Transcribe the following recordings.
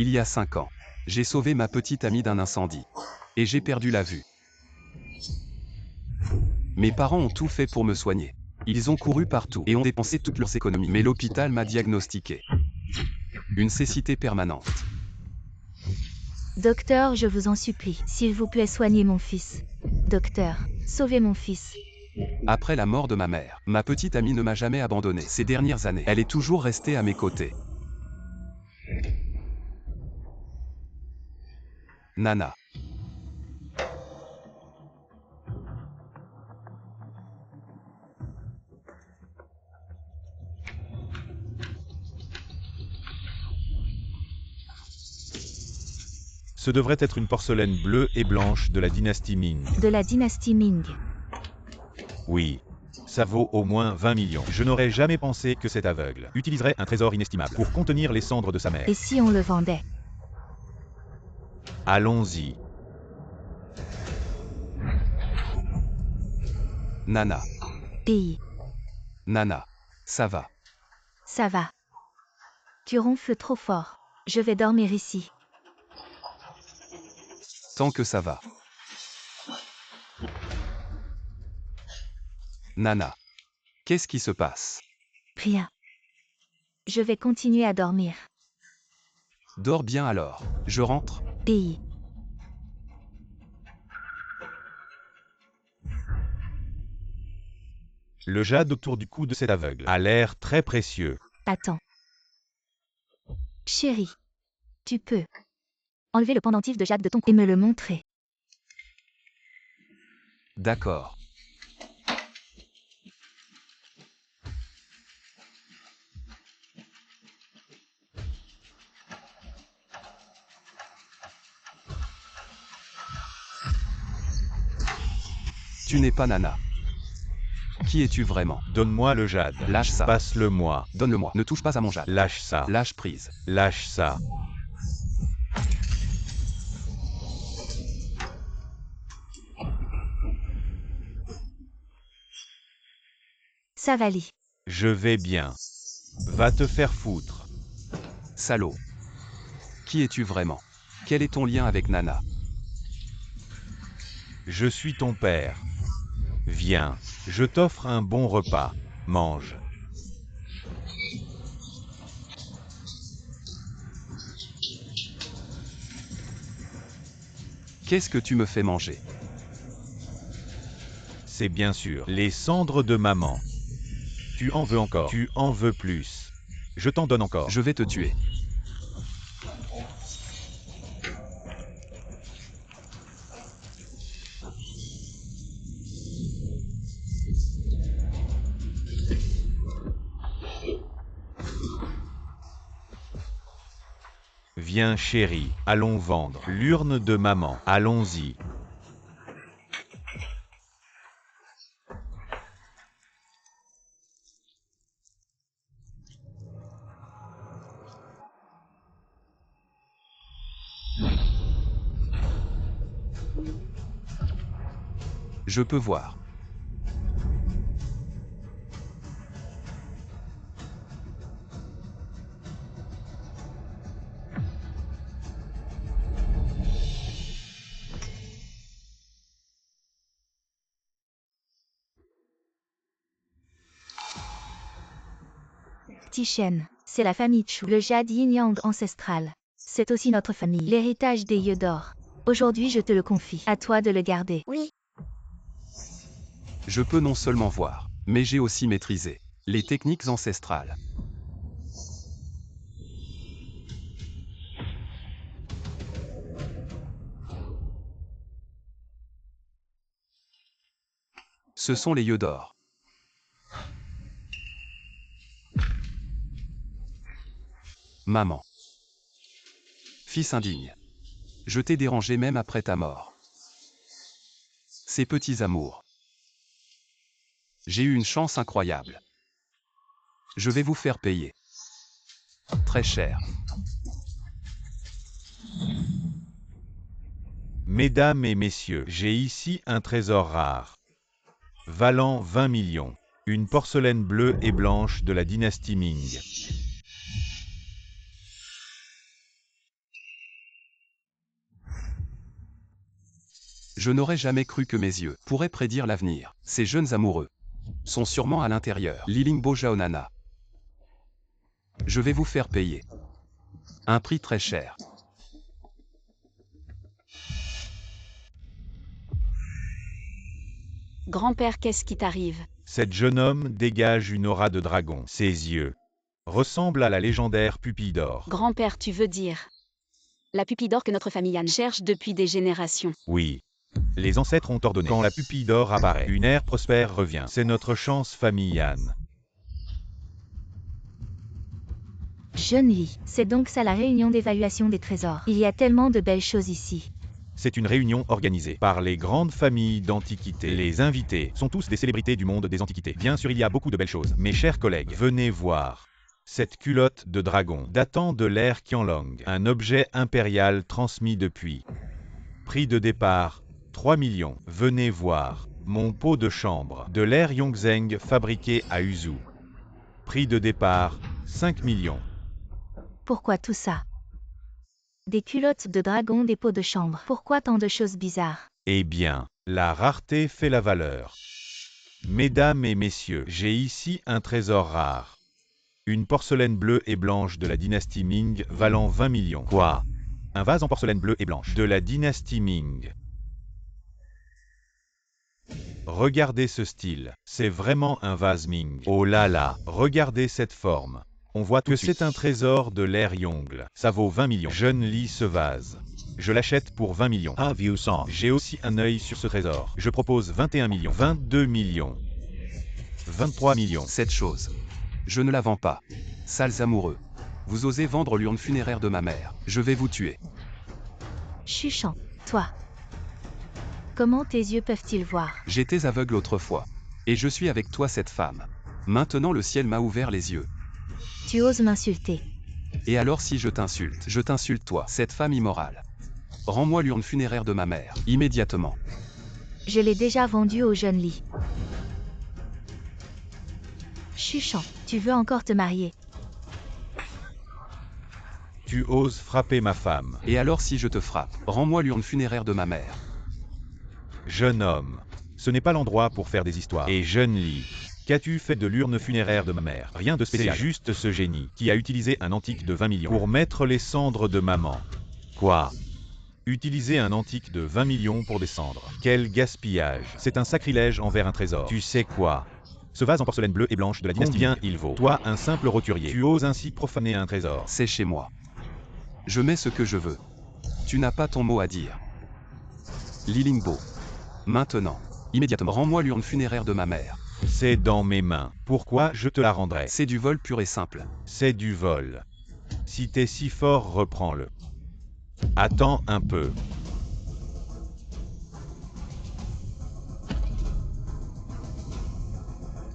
Il y a 5 ans. J'ai sauvé ma petite amie d'un incendie. Et j'ai perdu la vue. Mes parents ont tout fait pour me soigner. Ils ont couru partout et ont dépensé toutes leurs économies. Mais l'hôpital m'a diagnostiqué une cécité permanente. Docteur, je vous en supplie, s'il vous plaît, soignez mon fils. Docteur, sauvez mon fils. Après la mort de ma mère, ma petite amie ne m'a jamais abandonné. Ces dernières années, elle est toujours restée à mes côtés. Nana. Ce devrait être une porcelaine bleue et blanche de la dynastie Ming. De la dynastie Ming. Oui. Ça vaut au moins 20 millions. Je n'aurais jamais pensé que cet aveugle utiliserait un trésor inestimable pour contenir les cendres de sa mère. Et si on le vendait? Allons-y. Nana. Pays. Nana. Ça va. Ça va. Tu ronfles trop fort. Je vais dormir ici. Tant que ça va. Nana. Qu'est-ce qui se passe? Rien. Je vais continuer à dormir. Dors bien alors. Je rentre? Pays. Le jade autour du cou de cet aveugle a l'air très précieux. Attends. Chérie. Tu peux enlever le pendentif de jade de ton cou et me le montrer. D'accord. Tu n'es pas Nana. Qui es-tu vraiment? Donne-moi le jade. Lâche ça. Passe-le-moi. Donne-le-moi. Ne touche pas à mon jade. Lâche ça. Lâche prise. Lâche ça. Savali. Je vais bien. Va te faire foutre. Salaud. Qui es-tu vraiment? Quel est ton lien avec Nana? Je suis ton père. Viens, je t'offre un bon repas. Mange. Qu'est-ce que tu me fais manger? C'est bien sûr les cendres de maman. Tu en veux encore? Tu en veux plus? Je t'en donne encore. Je vais te tuer. Viens chérie, allons vendre l'urne de maman. Allons-y. Je peux voir. Tichen. C'est la famille Chu. Le jade yin-yang ancestral. C'est aussi notre famille. L'héritage des yeux d'or. Aujourd'hui je te le confie. À toi de le garder. Oui. Je peux non seulement voir, mais j'ai aussi maîtrisé les techniques ancestrales. Ce sont les yeux d'or. Maman. Fils indigne. Je t'ai dérangé même après ta mort. Ces petits amours. J'ai eu une chance incroyable. Je vais vous faire payer. Très cher. Mesdames et messieurs, j'ai ici un trésor rare. Valant 20 millions. Une porcelaine bleue et blanche de la dynastie Ming. Je n'aurais jamais cru que mes yeux pourraient prédire l'avenir. Ces jeunes amoureux sont sûrement à l'intérieur. Lilingbo Jaonana. Je vais vous faire payer un prix très cher. Grand-père, qu'est-ce qui t'arrive? Cet jeune homme dégage une aura de dragon. Ses yeux ressemblent à la légendaire pupille d'or. Grand-père, tu veux dire la pupille d'or que notre famille Yann cherche depuis des générations. Oui. Les ancêtres ont ordonné. Quand la pupille d'or apparaît, une ère prospère revient. C'est notre chance, famille Yann. Jeune Li, c'est donc ça la réunion d'évaluation des trésors. Il y a tellement de belles choses ici. C'est une réunion organisée par les grandes familles d'Antiquité. Les invités sont tous des célébrités du monde des Antiquités. Bien sûr, il y a beaucoup de belles choses. Mes chers collègues, venez voir cette culotte de dragon datant de l'ère Qianlong. Un objet impérial transmis depuis. Prix de départ, 3 millions. Venez voir mon pot de chambre de l'ère Yongzheng fabriqué à Uzhou. Prix de départ, 5 millions. Pourquoi tout ça? Des culottes de dragon, des pots de chambre. Pourquoi tant de choses bizarres? Eh bien, la rareté fait la valeur. Mesdames et messieurs, j'ai ici un trésor rare. Une porcelaine bleue et blanche de la dynastie Ming valant 20 millions. Quoi? Un vase en porcelaine bleue et blanche de la dynastie Ming. Regardez ce style, c'est vraiment un vase Ming. Oh là là, regardez cette forme. On voit que c'est un trésor de l'ère Yongle. Ça vaut 20 millions. Jeune lis ce vase. Je l'achète pour 20 millions. Ah, vieux sang. J'ai aussi un œil sur ce trésor. Je propose 21 millions. 22 millions. 23 millions. Cette chose. Je ne la vends pas. Sales amoureux. Vous osez vendre l'urne funéraire de ma mère. Je vais vous tuer. Chuchant, toi. Comment tes yeux peuvent-ils voir? J'étais aveugle autrefois. Et je suis avec toi cette femme. Maintenant le ciel m'a ouvert les yeux. Tu oses m'insulter. Et alors si je t'insulte toi, cette femme immorale. Rends-moi l'urne funéraire de ma mère, immédiatement. Je l'ai déjà vendue au jeune Li. Chuchant, tu veux encore te marier? Tu oses frapper ma femme. Et alors si je te frappe, rends-moi l'urne funéraire de ma mère. Jeune homme, ce n'est pas l'endroit pour faire des histoires. Et jeune lis, qu'as-tu fait de l'urne funéraire de ma mère? Rien de spécial. C'est juste ce génie qui a utilisé un antique de 20 millions pour mettre les cendres de maman. Quoi? Utiliser un antique de 20 millions pour des cendres. Quel gaspillage. C'est un sacrilège envers un trésor. Tu sais quoi? Ce vase en porcelaine bleue et blanche de la dynastie Ming, il vaut. Toi, un simple roturier. Tu oses ainsi profaner un trésor. C'est chez moi. Je mets ce que je veux. Tu n'as pas ton mot à dire. Lilingbo. Maintenant. Immédiatement. Rends-moi l'urne funéraire de ma mère. C'est dans mes mains. Pourquoi je te la rendrai? C'est du vol pur et simple. C'est du vol. Si t'es si fort, reprends-le. Attends un peu.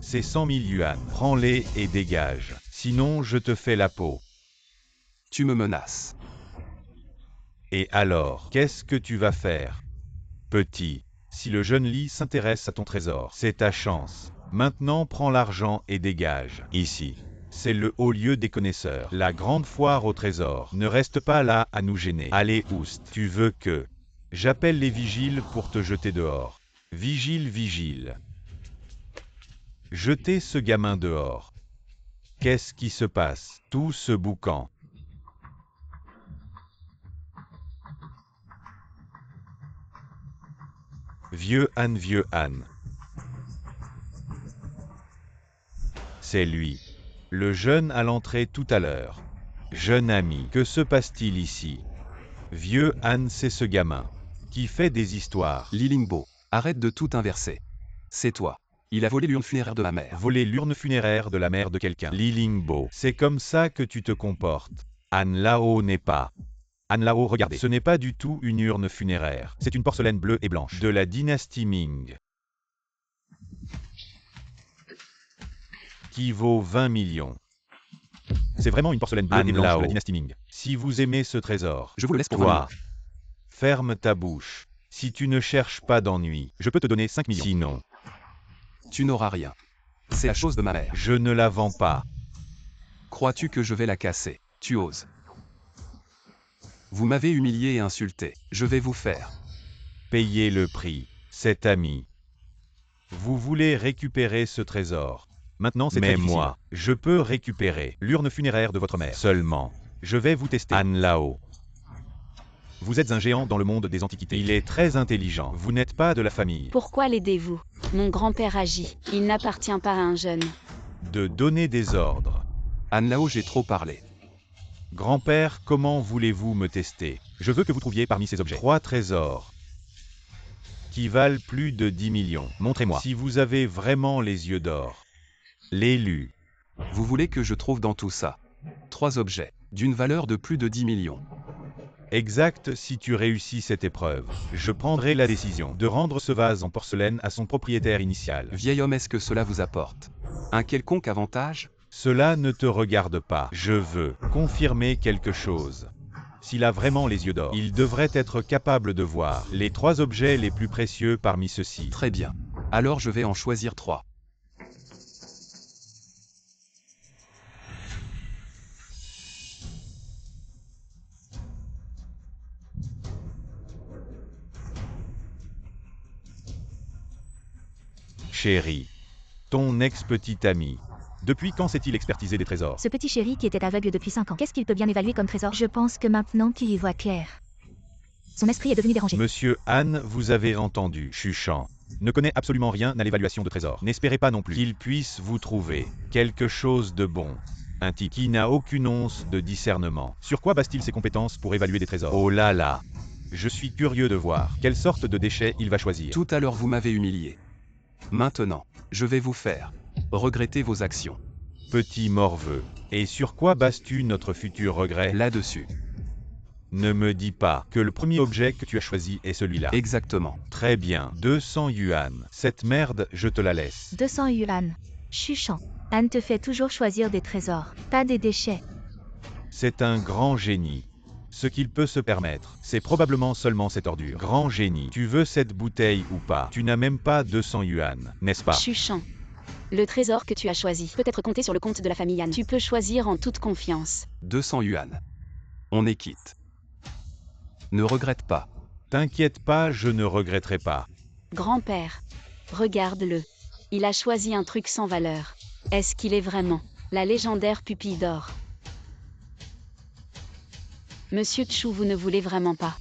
C'est 100 000 yuan. Prends-les et dégage. Sinon, je te fais la peau. Tu me menaces. Et alors, qu'est-ce que tu vas faire? Petit, si le jeune lit s'intéresse à ton trésor, c'est ta chance. Maintenant, prends l'argent et dégage. Ici, c'est le haut lieu des connaisseurs. La grande foire au trésor. Ne reste pas là à nous gêner. Allez, oust. Tu veux que j'appelle les vigiles pour te jeter dehors. Vigile, vigile. Jetez ce gamin dehors. Qu'est-ce qui se passe? Tout ce boucan. Vieux Anne. C'est lui. Le jeune à l'entrée tout à l'heure. Jeune ami, que se passe-t-il ici? Vieux Anne, c'est ce gamin qui fait des histoires. Lilingbo, arrête de tout inverser. C'est toi. Il a volé l'urne funéraire de ma mère. Voler l'urne funéraire de la mère de quelqu'un. Lilingbo, c'est comme ça que tu te comportes. Anne Lao n'est pas. Anne Lao, regardez, ce n'est pas du tout une urne funéraire. C'est une porcelaine bleue et blanche de la dynastie Ming. Qui vaut 20 millions. C'est vraiment une porcelaine bleue et blanche de la dynastie Ming. Si vous aimez ce trésor, je vous le laisse pour toi, ferme ta bouche. Si tu ne cherches pas d'ennui, je peux te donner 5 millions. Sinon, tu n'auras rien. C'est la chose de ma mère. Je ne la vends pas. Crois-tu que je vais la casser? Tu oses. Vous m'avez humilié et insulté. Je vais vous faire Payez le prix, cet ami. Vous voulez récupérer ce trésor. Maintenant c'est très difficile. Mais moi, je peux récupérer l'urne funéraire de votre mère. Seulement, je vais vous tester. Han Lao. Vous êtes un géant dans le monde des antiquités. Il est très intelligent. Vous n'êtes pas de la famille. Pourquoi l'aidez-vous? Mon grand-père agit. Il n'appartient pas à un jeune. De donner des ordres. Han Lao, j'ai trop parlé. Grand-père, comment voulez-vous me tester? Je veux que vous trouviez parmi ces objets 3 trésors qui valent plus de 10 millions. Montrez-moi. Si vous avez vraiment les yeux d'or. L'élu. Vous voulez que je trouve dans tout ça 3 objets, d'une valeur de plus de 10 millions. Exact, si tu réussis cette épreuve, je prendrai la décision de rendre ce vase en porcelaine à son propriétaire initial. Vieil homme, est-ce que cela vous apporte un quelconque avantage? Cela ne te regarde pas. Je veux confirmer quelque chose. S'il a vraiment les yeux d'or, il devrait être capable de voir les 3 objets les plus précieux parmi ceux-ci. Très bien. Alors je vais en choisir 3. Chérie, ton ex-petit ami. Depuis quand s'est-il expertisé des trésors? Ce petit chéri qui était aveugle depuis 5 ans, qu'est-ce qu'il peut bien évaluer comme trésor? Je pense que maintenant qu'il y voit clair. Son esprit est devenu dérangé. Monsieur Han, vous avez entendu, Chuchan ne connaît absolument rien à l'évaluation de trésors. N'espérez pas non plus qu'il puisse vous trouver quelque chose de bon. Un type qui n'a aucune once de discernement. Sur quoi base-t-il ses compétences pour évaluer des trésors? Oh là là! Je suis curieux de voir quelle sorte de déchets il va choisir. Tout à l'heure vous m'avez humilié. Maintenant, je vais vous faire regretter vos actions. Petit morveux. Et sur quoi bases-tu notre futur regret? Là-dessus. Ne me dis pas que le premier objet que tu as choisi est celui-là. Exactement. Très bien. 200 yuan. Cette merde, je te la laisse. 200 yuan. Chuchant. Han te fait toujours choisir des trésors, pas des déchets. C'est un grand génie. Ce qu'il peut se permettre, c'est probablement seulement cette ordure. Grand génie. Tu veux cette bouteille ou pas? Tu n'as même pas 200 yuan, n'est-ce pas? Chuchant. Le trésor que tu as choisi peut être compté sur le compte de la famille Yan. Tu peux choisir en toute confiance. 200 yuan. On est quitte. Ne regrette pas. T'inquiète pas, je ne regretterai pas. Grand-père, regarde-le. Il a choisi un truc sans valeur. Est-ce qu'il est vraiment la légendaire pupille d'or? Monsieur Chu, vous ne voulez vraiment pas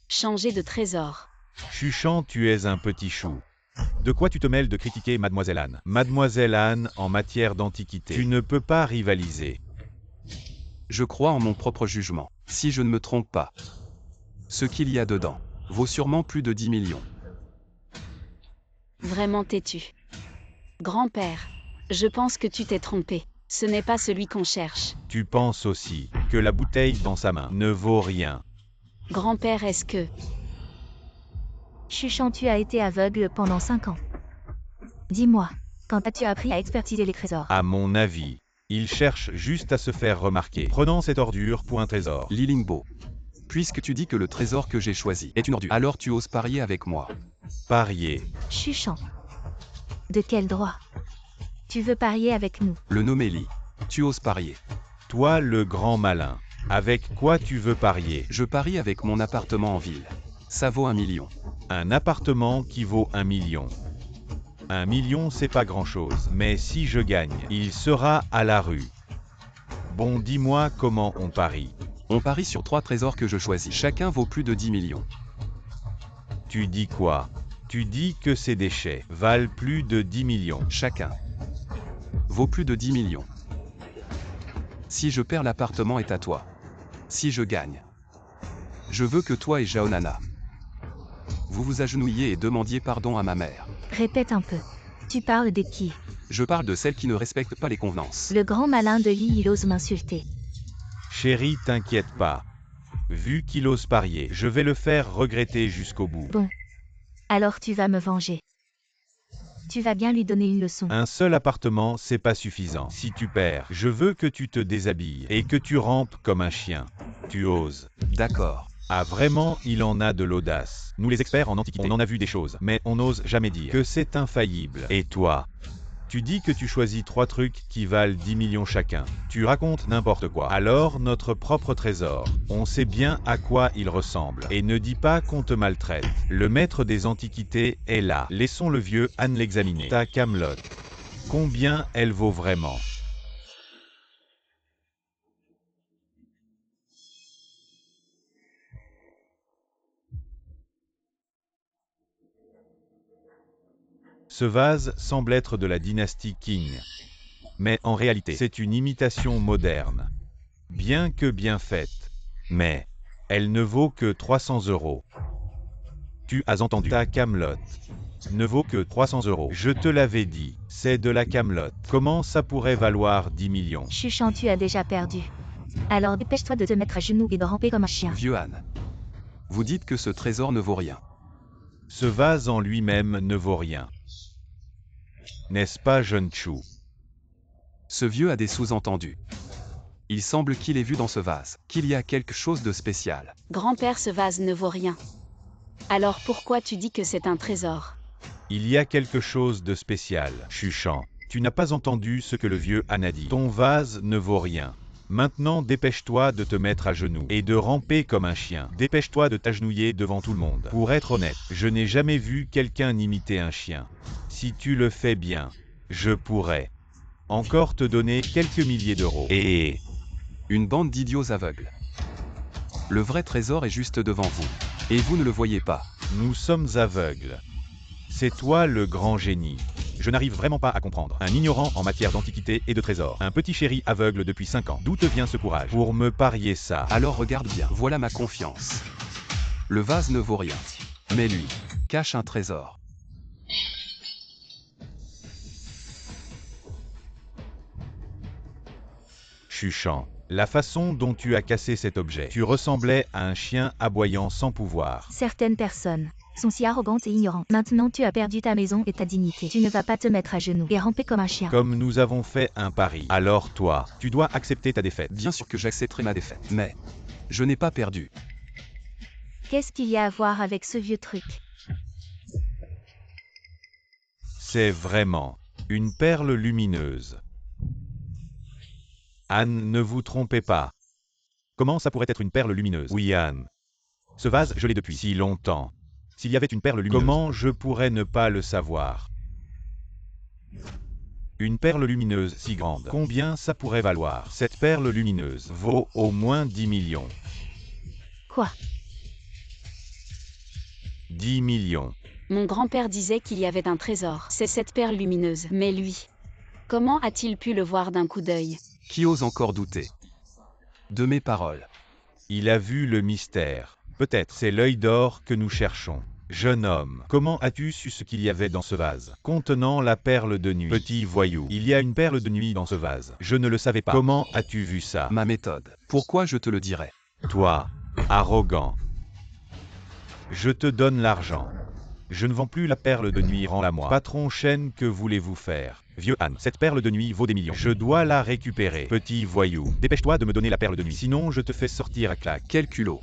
changer de trésor? Chuchant, tu es un petit chou. De quoi tu te mêles de critiquer Mademoiselle Anne? Mademoiselle Anne, en matière d'antiquité, tu ne peux pas rivaliser. Je crois en mon propre jugement. Si je ne me trompe pas, ce qu'il y a dedans vaut sûrement plus de 10 millions. Vraiment têtu. Grand-père, je pense que tu t'es trompé. Ce n'est pas celui qu'on cherche. Tu penses aussi que la bouteille dans sa main ne vaut rien. Grand-père, est-ce que... Chuchant, tu as été aveugle pendant 5 ans. Dis-moi, quand as-tu appris à expertiser les trésors? À mon avis, il cherche juste à se faire remarquer. Prenons cette ordure pour un trésor. Li Lingbo, puisque tu dis que le trésor que j'ai choisi est une ordure, alors tu oses parier avec moi. Parier. Chuchant. De quel droit? Tu veux parier avec nous? Le nommé Li. Tu oses parier. Toi, le grand malin. Avec quoi tu veux parier? Je parie avec mon appartement en ville. Ça vaut 1 million. Un appartement qui vaut 1 million. 1 million, c'est pas grand-chose. Mais si je gagne, il sera à la rue. Bon, dis-moi comment on parie. On parie sur 3 trésors que je choisis. Chacun vaut plus de 10 millions. Tu dis quoi? Tu dis que ces déchets valent plus de 10 millions. Chacun vaut plus de 10 millions. Si je perds, l'appartement est à toi. Si je gagne, je veux que toi et Jaonana, vous vous agenouilliez et demandiez pardon à ma mère. Répète un peu. Tu parles de qui? Je parle de celle qui ne respecte pas les convenances. Le grand malin de Li, il ose m'insulter. Chérie, t'inquiète pas. Vu qu'il ose parier, je vais le faire regretter jusqu'au bout. Bon. Alors tu vas me venger. Tu vas bien lui donner une leçon. Un seul appartement, c'est pas suffisant. Si tu perds, je veux que tu te déshabilles et que tu rampes comme un chien. Tu oses. D'accord. Ah vraiment, il en a de l'audace. Nous les experts en antiquité, on en a vu des choses, mais on n'ose jamais dire que c'est infaillible. Et toi, Tu dis que tu choisis 3 trucs qui valent 10 millions chacun. Tu racontes n'importe quoi. Alors, notre propre trésor. On sait bien à quoi il ressemble. Et ne dis pas qu'on te maltraite. Le maître des antiquités est là. Laissons le vieux Anne l'examiner. Ta Camelot. Combien elle vaut vraiment? Ce vase semble être de la dynastie Qing. Mais en réalité, c'est une imitation moderne. Bien que bien faite. Mais elle ne vaut que 300 €. Tu as entendu. Ta Camelot ne vaut que 300 €. Je te l'avais dit, c'est de la Camelot. Comment ça pourrait valoir 10 millions? Chuchant, tu as déjà perdu. Alors dépêche-toi de te mettre à genoux et de ramper comme un chien. Vieux Han. Vous dites que ce trésor ne vaut rien. Ce vase en lui-même ne vaut rien. N'est-ce pas, jeune Chu? Ce vieux a des sous-entendus. Il semble qu'il ait vu dans ce vase qu'il y a quelque chose de spécial. Grand-père, ce vase ne vaut rien. Alors pourquoi tu dis que c'est un trésor? Il y a quelque chose de spécial, chuchant. Tu n'as pas entendu ce que le vieux Han a dit. Ton vase ne vaut rien. Maintenant, dépêche-toi de te mettre à genoux et de ramper comme un chien. Dépêche-toi de t'agenouiller devant tout le monde. Pour être honnête, je n'ai jamais vu quelqu'un imiter un chien. Si tu le fais bien, je pourrais encore te donner quelques milliers d'euros. Et Une bande d'idiots aveugles. Le vrai trésor est juste devant vous. Et vous ne le voyez pas. nous sommes aveugles. C'est toi le grand génie. Je n'arrive vraiment pas à comprendre. Un ignorant en matière d'antiquité et de trésors. Un petit chéri aveugle depuis 5 ans. D'où te vient ce courage pour me parier ça? Alors regarde bien, voilà ma confiance. Le vase ne vaut rien. Mais lui, cache un trésor. Chuchant. La façon dont tu as cassé cet objet. Tu ressemblais à un chien aboyant sans pouvoir. Certaines personnes sont si arrogantes et ignorantes. Maintenant tu as perdu ta maison et ta dignité. Tu ne vas pas te mettre à genoux et ramper comme un chien. Comme nous avons fait un pari. Alors toi, tu dois accepter ta défaite. Bien sûr que j'accepterai ma défaite. Mais je n'ai pas perdu. Qu'est-ce qu'il y a à voir avec ce vieux truc? C'est vraiment une perle lumineuse. Anne, ne vous trompez pas. Comment ça pourrait être une perle lumineuse? Oui, Anne. Ce vase, je l'ai depuis si longtemps. S'il y avait une perle lumineuse, comment je pourrais ne pas le savoir? Une perle lumineuse si grande, combien ça pourrait valoir? Cette perle lumineuse vaut au moins 10 millions. Quoi? 10 millions. Mon grand-père disait qu'il y avait un trésor. C'est cette perle lumineuse. Mais lui, comment a-t-il pu le voir d'un coup d'œil? Qui ose encore douter de mes paroles? Il a vu le mystère. Peut-être c'est l'œil d'or que nous cherchons. Jeune homme, comment as-tu su ce qu'il y avait dans ce vase contenant la perle de nuit? Petit voyou, il y a une perle de nuit dans ce vase. Je ne le savais pas. Comment as-tu vu ça? Ma méthode. Pourquoi je te le dirais? Toi, arrogant. Je te donne l'argent. Je ne vends plus la perle de nuit, rends-la moi. Patron Chen, que voulez-vous faire? Vieux Han, cette perle de nuit vaut des millions. Je dois la récupérer. Petit voyou, dépêche-toi de me donner la perle de nuit, sinon je te fais sortir à claque. Quel culot!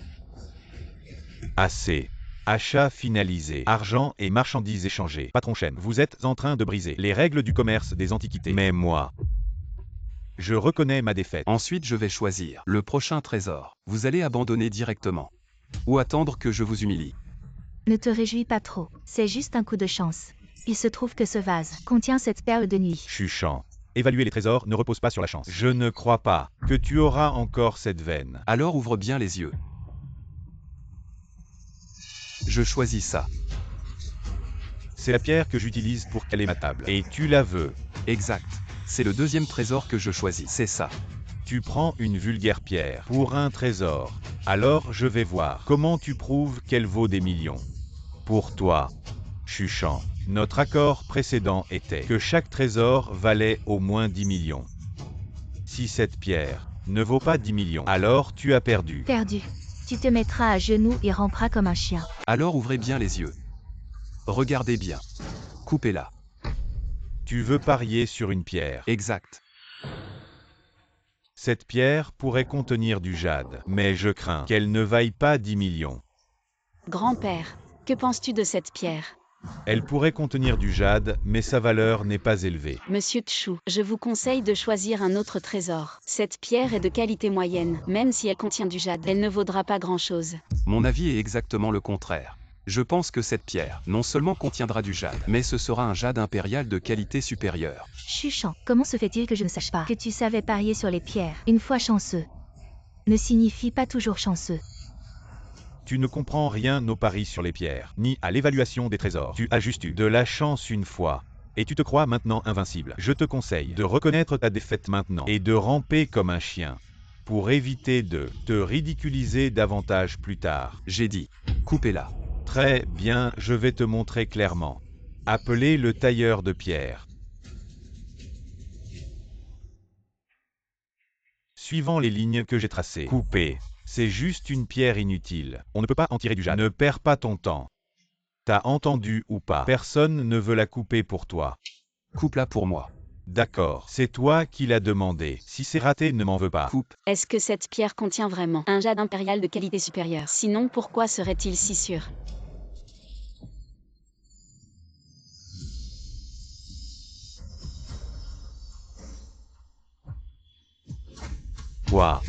Assez. Achat finalisé. Argent et marchandises échangées. Patron Chen, vous êtes en train de briser les règles du commerce des antiquités. Mais moi, je reconnais ma défaite. Ensuite je vais choisir le prochain trésor. Vous allez abandonner directement. Ou attendre que je vous humilie. Ne te réjouis pas trop, c'est juste un coup de chance. Il se trouve que ce vase contient cette perle de nuit. Chuchant. Évaluer les trésors ne repose pas sur la chance. Je ne crois pas que tu auras encore cette veine. Alors ouvre bien les yeux. Je choisis ça. C'est la pierre que j'utilise pour caler ma table. Et tu la veux. Exact. C'est le deuxième trésor que je choisis. C'est ça. Tu prends une vulgaire pierre pour un trésor. Alors je vais voir comment tu prouves qu'elle vaut des millions. Pour toi, chuchant, notre accord précédent était que chaque trésor valait au moins 10 millions. Si cette pierre ne vaut pas 10 millions, alors tu as perdu. Perdu. Tu te mettras à genoux et ramperas comme un chien. Alors ouvrez bien les yeux. Regardez bien. Coupez-la. Tu veux parier sur une pierre. Exact. Cette pierre pourrait contenir du jade, mais je crains qu'elle ne vaille pas 10 millions. Grand-père, que penses-tu de cette pierre? Elle pourrait contenir du jade, mais sa valeur n'est pas élevée. Monsieur Tchou, je vous conseille de choisir un autre trésor. Cette pierre est de qualité moyenne. Même si elle contient du jade, elle ne vaudra pas grand-chose. Mon avis est exactement le contraire. Je pense que cette pierre, non seulement contiendra du jade, mais ce sera un jade impérial de qualité supérieure. Chuchant, comment se fait-il que je ne sache pas que tu savais parier sur les pierres? Une fois chanceux ne signifie pas toujours chanceux. Tu ne comprends rien aux paris sur les pierres, ni à l'évaluation des trésors. Tu as juste eu de la chance une fois. Et tu te crois maintenant invincible. Je te conseille de reconnaître ta défaite maintenant et de ramper comme un chien, pour éviter de te ridiculiser davantage plus tard. J'ai dit, coupez-la. Très bien, je vais te montrer clairement. Appelez le tailleur de pierre. Suivant les lignes que j'ai tracées. Couper. C'est juste une pierre inutile. On ne peut pas en tirer du jade. Ne perds pas ton temps. T'as entendu ou pas? Personne ne veut la couper pour toi. Coupe-la pour moi. D'accord, c'est toi qui l'as demandé. Si c'est raté, ne m'en veux pas. Coupe. Est-ce que cette pierre contient vraiment un jade impérial de qualité supérieure? Sinon, pourquoi serait-il si sûr? Quoi?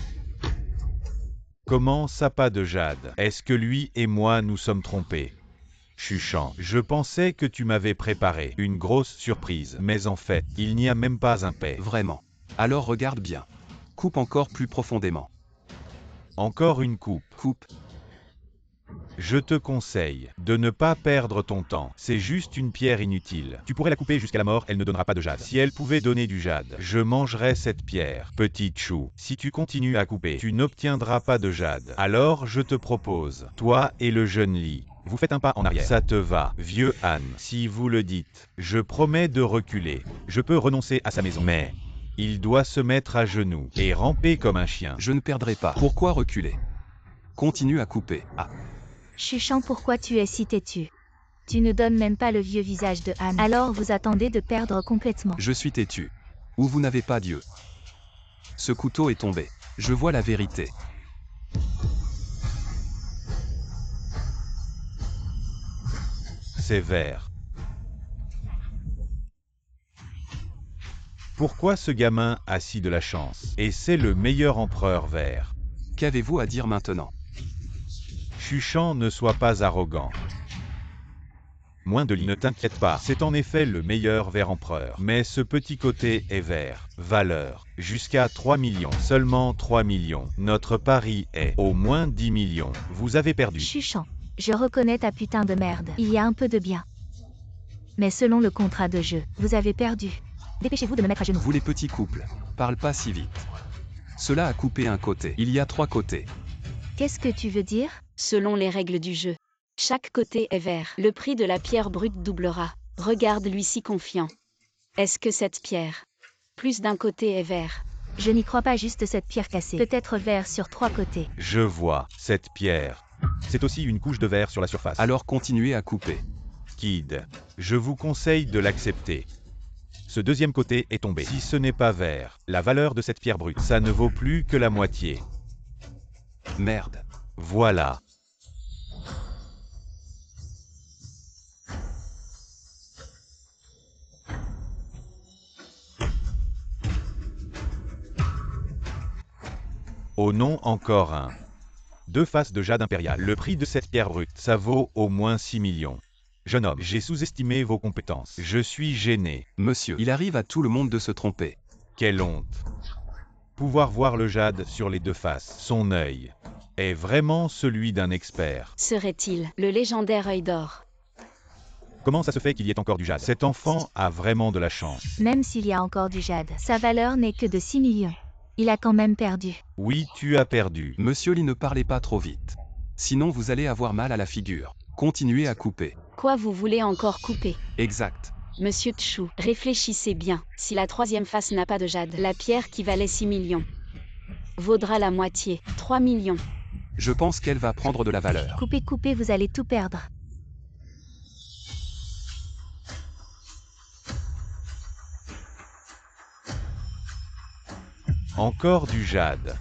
Comment ça pas de jade? Est-ce que lui et moi nous sommes trompés? Chuchant, je pensais que tu m'avais préparé une grosse surprise, mais en fait, il n'y a même pas un paix. Vraiment. Alors regarde bien. Coupe encore plus profondément. Encore une coupe. Coupe. Je te conseille de ne pas perdre ton temps. C'est juste une pierre inutile. Tu pourrais la couper jusqu'à la mort, elle ne donnera pas de jade. Si elle pouvait donner du jade, je mangerais cette pierre. Petit chou, si tu continues à couper, tu n'obtiendras pas de jade. Alors je te propose, toi et le jeune lit, vous faites un pas en arrière. Ça te va, vieux âne. Si vous le dites, je promets de reculer. Je peux renoncer à sa maison, mais il doit se mettre à genoux et ramper comme un chien. Je ne perdrai pas. Pourquoi reculer? Continue à couper. Ah. Chuchant, pourquoi tu es si têtu? Tu ne donnes même pas le vieux visage de Anne. Alors vous attendez de perdre complètement. Je suis têtu. Ou vous n'avez pas Dieu. Ce couteau est tombé. Je vois la vérité. C'est vert. Pourquoi ce gamin a si de la chance? Et c'est le meilleur empereur vert. Qu'avez-vous à dire maintenant? Chuchant, ne sois pas arrogant. Moins de lit, ne t'inquiète pas, c'est en effet le meilleur vert empereur. Mais ce petit côté est vert. Valeur, jusqu'à 3 millions. Seulement 3 millions. Notre pari est au moins 10 millions. Vous avez perdu. Chuchant, je reconnais ta putain de merde. Il y a un peu de bien. Mais selon le contrat de jeu, vous avez perdu. Dépêchez-vous de me mettre à genoux. Vous les petits couples, parle pas si vite. Cela a coupé un côté. Il y a 3 côtés. Qu'est-ce que tu veux dire? Selon les règles du jeu, chaque côté est vert. Le prix de la pierre brute doublera. Regarde-lui si confiant. Est-ce que cette pierre, plus d'un côté est vert? Je n'y crois pas, juste cette pierre cassée. Peut-être vert sur 3 côtés. Je vois, cette pierre. C'est aussi une couche de verre sur la surface. Alors continuez à couper. Kid, je vous conseille de l'accepter. Ce deuxième côté est tombé. Si ce n'est pas vert, la valeur de cette pierre brute, ça ne vaut plus que la moitié. Merde. Voilà. Oh non, encore un. 2 faces de jade impérial. Le prix de cette pierre brute, ça vaut au moins 6 millions. Jeune homme, j'ai sous-estimé vos compétences. Je suis gêné. Monsieur, il arrive à tout le monde de se tromper. Quelle honte. Pouvoir voir le jade sur les 2 faces. Son œil est vraiment celui d'un expert. Serait-il le légendaire œil d'or? Comment ça se fait qu'il y ait encore du jade? Cet enfant a vraiment de la chance. Même s'il y a encore du jade, sa valeur n'est que de 6 millions. Il a quand même perdu. Oui, tu as perdu. Monsieur Lee, ne parlez pas trop vite. Sinon vous allez avoir mal à la figure. Continuez à couper. Quoi, vous voulez encore couper? Exact. Monsieur Tchou, réfléchissez bien. Si la 3e face n'a pas de jade, la pierre qui valait 6 millions vaudra la moitié, 3 millions. Je pense qu'elle va prendre de la valeur. Coupez, coupez, vous allez tout perdre. Encore du jade.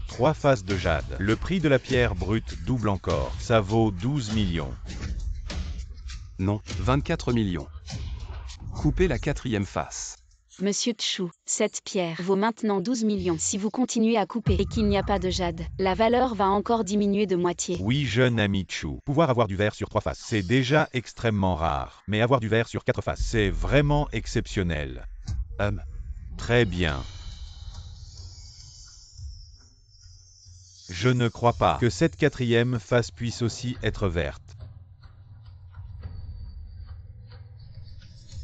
3 faces de jade. Le prix de la pierre brute double encore. Ça vaut 12 millions. Non, 24 millions. Coupez la quatrième face. Monsieur Tchou, cette pierre vaut maintenant 12 millions. Si vous continuez à couper et qu'il n'y a pas de jade, la valeur va encore diminuer de moitié. Oui, jeune ami Chou. Pouvoir avoir du verre sur 3 faces, c'est déjà extrêmement rare. Mais avoir du verre sur 4 faces, c'est vraiment exceptionnel. Très bien. Je ne crois pas que cette quatrième face puisse aussi être verte.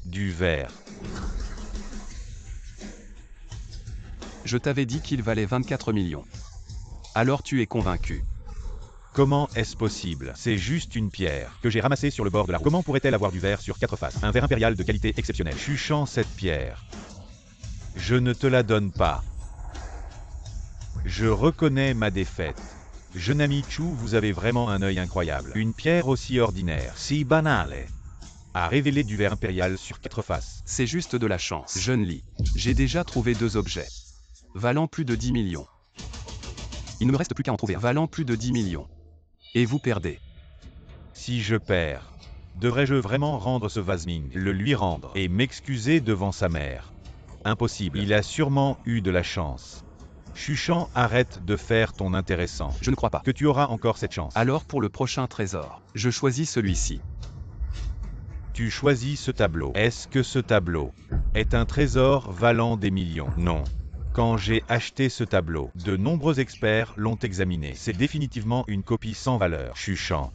Du verre. Je t'avais dit qu'il valait 24 millions. Alors tu es convaincu. Comment est-ce possible? C'est juste une pierre que j'ai ramassée sur le bord de la route. Comment pourrait-elle avoir du verre sur 4 faces? Un verre impérial de qualité exceptionnelle. Chuchant cette pierre. Je ne te la donne pas. Je reconnais ma défaite. Jeune ami Chou, vous avez vraiment un œil incroyable. Une pierre aussi ordinaire, si banale, a révélé du verre impérial sur 4 faces. C'est juste de la chance. Jeune Lee, j'ai déjà trouvé 2 objets. Valant plus de 10 millions. Il ne me reste plus qu'à en trouver un. Valant plus de 10 millions. Et vous perdez. Si je perds, devrais-je vraiment rendre ce Vasming, le lui rendre, et m'excuser devant sa mère? Impossible, il a sûrement eu de la chance. Chuchant, arrête de faire ton intéressant. Je ne crois pas. Que tu auras encore cette chance. Alors pour le prochain trésor, je choisis celui-ci. Tu choisis ce tableau. Est-ce que ce tableau est un trésor valant des millions? Non. Quand j'ai acheté ce tableau, de nombreux experts l'ont examiné. C'est définitivement une copie sans valeur. Chuchant.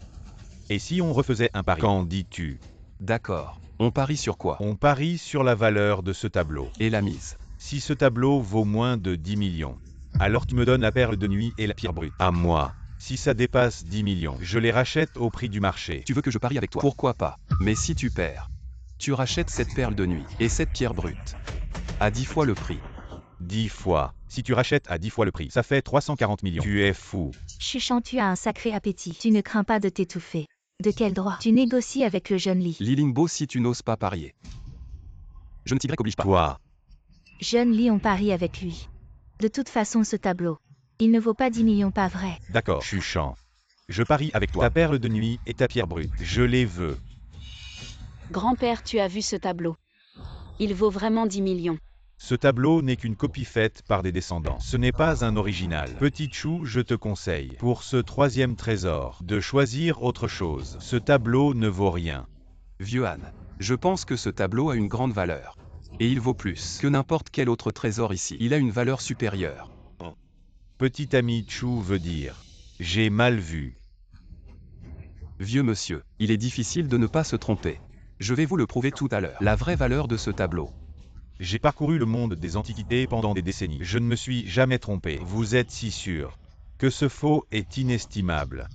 Et si on refaisait un pari? Qu'en dis-tu? D'accord. On parie sur quoi? On parie sur la valeur de ce tableau. Et la mise? Si ce tableau vaut moins de 10 millions, alors tu me donnes la perle de nuit et la pierre brute. À moi. Si ça dépasse 10 millions, je les rachète au prix du marché. Tu veux que je parie avec toi? Pourquoi pas? Mais si tu perds, tu rachètes cette perle de nuit et cette pierre brute à 10 fois le prix. 10 fois. Si tu rachètes à 10 fois le prix, ça fait 340 millions. Tu es fou. Chuchant, tu as un sacré appétit. Tu ne crains pas de t'étouffer. De quel droit tu négocies avec le jeune Lee? Li Lingbo, si tu n'oses pas parier. Je ne t'y oblige pas. Toi. Jeune Lee, on parie avec lui. De toute façon, ce tableau, il ne vaut pas 10 millions, pas vrai? D'accord, Chuchant. Je parie avec toi. Ta perle de nuit et ta pierre brute. Je les veux. Grand-père, tu as vu ce tableau? Il vaut vraiment 10 millions. Ce tableau n'est qu'une copie faite par des descendants. Ce n'est pas un original. Petit Chou, je te conseille, pour ce 3e trésor, de choisir autre chose. Ce tableau ne vaut rien. Vieux Han, je pense que ce tableau a une grande valeur. Et il vaut plus que n'importe quel autre trésor ici. Il a une valeur supérieure. Petit ami Chou veut dire, j'ai mal vu. Vieux monsieur, il est difficile de ne pas se tromper. Je vais vous le prouver tout à l'heure. La vraie valeur de ce tableau. J'ai parcouru le monde des antiquités pendant des décennies. Je ne me suis jamais trompé. Vous êtes si sûr que ce faux est inestimable.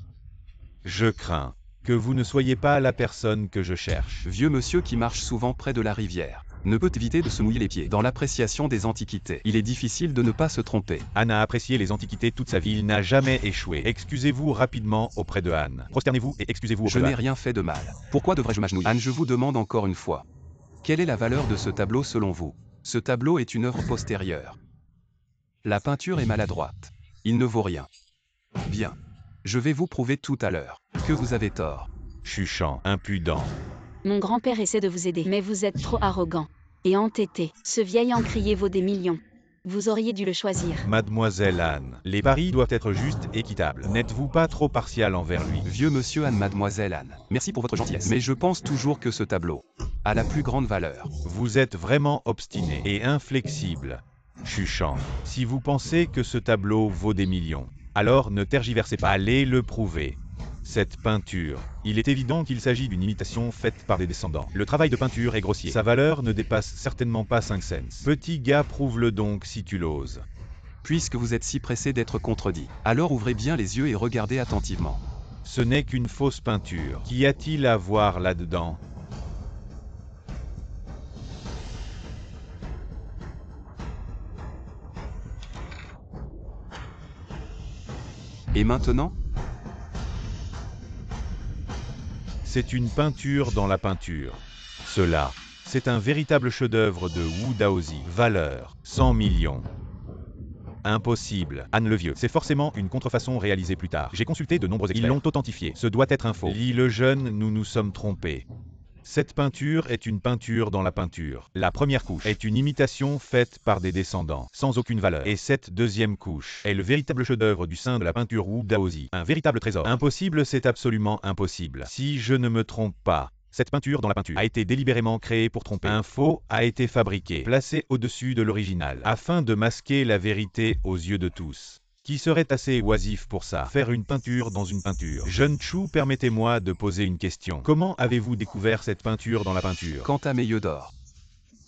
Je crains que vous ne soyez pas la personne que je cherche. Vieux monsieur qui marche souvent près de la rivière ne peut éviter de se mouiller les pieds. Dans l'appréciation des antiquités, il est difficile de ne pas se tromper. Han a apprécié les antiquités toute sa vie. Il n'a jamais échoué. Excusez-vous rapidement auprès de Han. Prosternez-vous et excusez-vous auprès Je de Han. n'ai rien fait de mal. Pourquoi devrais-je m'agenouiller? Han, je vous demande encore une fois. Quelle est la valeur de ce tableau selon vous? Ce tableau est une œuvre postérieure. La peinture est maladroite. Il ne vaut rien. Bien. Je vais vous prouver tout à l'heure que vous avez tort. Chuchant, impudent. Mon grand-père essaie de vous aider, mais vous êtes trop arrogant et entêté. Ce vieil encrier vaut des millions. Vous auriez dû le choisir. Mademoiselle Anne, les paris doivent être justes et équitables. N'êtes-vous pas trop partial envers lui? Vieux monsieur Anne, mademoiselle Anne, merci pour votre gentillesse. Mais je pense toujours que ce tableau a la plus grande valeur. Vous êtes vraiment obstiné et inflexible. Chuchant, si vous pensez que ce tableau vaut des millions, alors ne tergiversez pas. Allez le prouver. Cette peinture, il est évident qu'il s'agit d'une imitation faite par des descendants. Le travail de peinture est grossier. Sa valeur ne dépasse certainement pas 5 cents. Petit gars, prouve-le donc si tu l'oses. Puisque vous êtes si pressé d'être contredit, alors ouvrez bien les yeux et regardez attentivement. Ce n'est qu'une fausse peinture. Qu'y a-t-il à voir là-dedans? Et maintenant? C'est une peinture dans la peinture. Cela, c'est un véritable chef-d'œuvre de Wu Daozi. Valeur, 100 millions. Impossible. Anne le Vieux. C'est forcément une contrefaçon réalisée plus tard. J'ai consulté de nombreux experts. Ils l'ont authentifié. Ce doit être un faux. Lee le Jeune, nous nous sommes trompés. Cette peinture est une peinture dans la peinture. La première couche est une imitation faite par des descendants, sans aucune valeur. Et cette deuxième couche est le véritable chef-d'œuvre du sein de la peinture Wu Daozi. Un véritable trésor. Impossible, c'est absolument impossible. Si je ne me trompe pas, cette peinture dans la peinture a été délibérément créée pour tromper. Un faux a été fabriqué, placé au-dessus de l'original, afin de masquer la vérité aux yeux de tous. Qui serait assez oisif pour ça? Faire une peinture dans une peinture. Jeune Chu, permettez-moi de poser une question. Comment avez-vous découvert cette peinture dans la peinture? Quant à mes yeux d'or,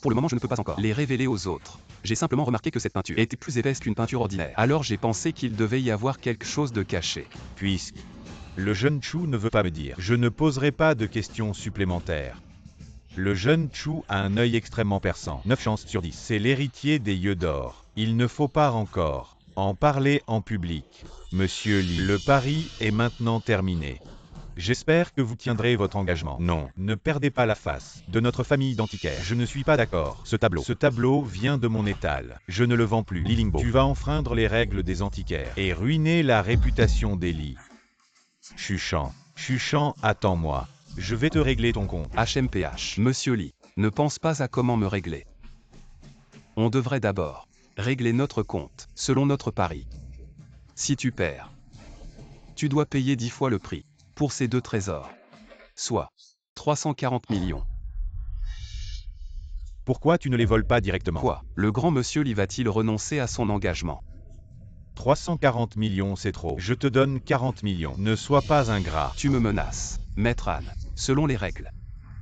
pour le moment je ne peux pas encore les révéler aux autres. J'ai simplement remarqué que cette peinture était plus épaisse qu'une peinture ordinaire. Alors j'ai pensé qu'il devait y avoir quelque chose de caché. Puisque le jeune Chu ne veut pas me dire, je ne poserai pas de questions supplémentaires. Le jeune Chu a un œil extrêmement perçant. 9 chances sur 10. C'est l'héritier des yeux d'or. Il ne faut pas encore en parler en public. Monsieur Li, le pari est maintenant terminé. J'espère que vous tiendrez votre engagement. Non, ne perdez pas la face de notre famille d'antiquaires. Je ne suis pas d'accord. Ce tableau vient de mon étal. Je ne le vends plus. Li Lingbo, tu vas enfreindre les règles des antiquaires et ruiner la réputation des Li. Chuchan, attends-moi. Je vais te régler ton compte. HMPH. Monsieur Li, ne pense pas à comment me régler. On devrait d'abord régler notre compte, selon notre pari. Si tu perds, tu dois payer 10 fois le prix pour ces 2 trésors, soit 340 millions. Pourquoi tu ne les voles pas directement? Quoi? Le grand monsieur Li va-t-il renoncer à son engagement? 340 millions, c'est trop. Je te donne 40 millions. Ne sois pas ingrat. Tu me menaces, Maître Han. Selon les règles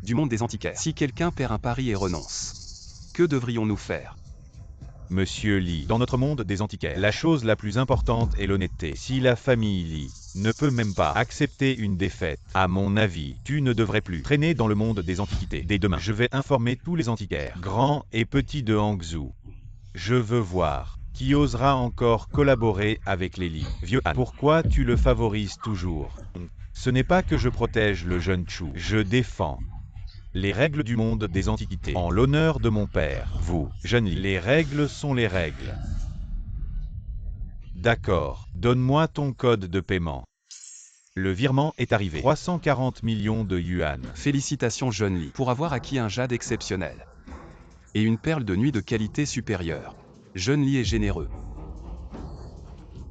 du monde des antiquaires, si quelqu'un perd un pari et renonce, que devrions-nous faire? Monsieur Li, dans notre monde des antiquaires, la chose la plus importante est l'honnêteté. Si la famille Li ne peut même pas accepter une défaite, à mon avis, tu ne devrais plus traîner dans le monde des antiquités. Dès demain, je vais informer tous les antiquaires, grands et petits de Hangzhou. Je veux voir qui osera encore collaborer avec les Li. Vieux Han, pourquoi tu le favorises toujours? Ce n'est pas que je protège le jeune Chu, je défends les règles du monde des antiquités, en l'honneur de mon père. Vous, jeune Li, les règles sont les règles. D'accord, donne-moi ton code de paiement. Le virement est arrivé. 340 millions de yuan. Félicitations jeune Li, pour avoir acquis un jade exceptionnel. Et une perle de nuit de qualité supérieure. Jeune Li est généreux.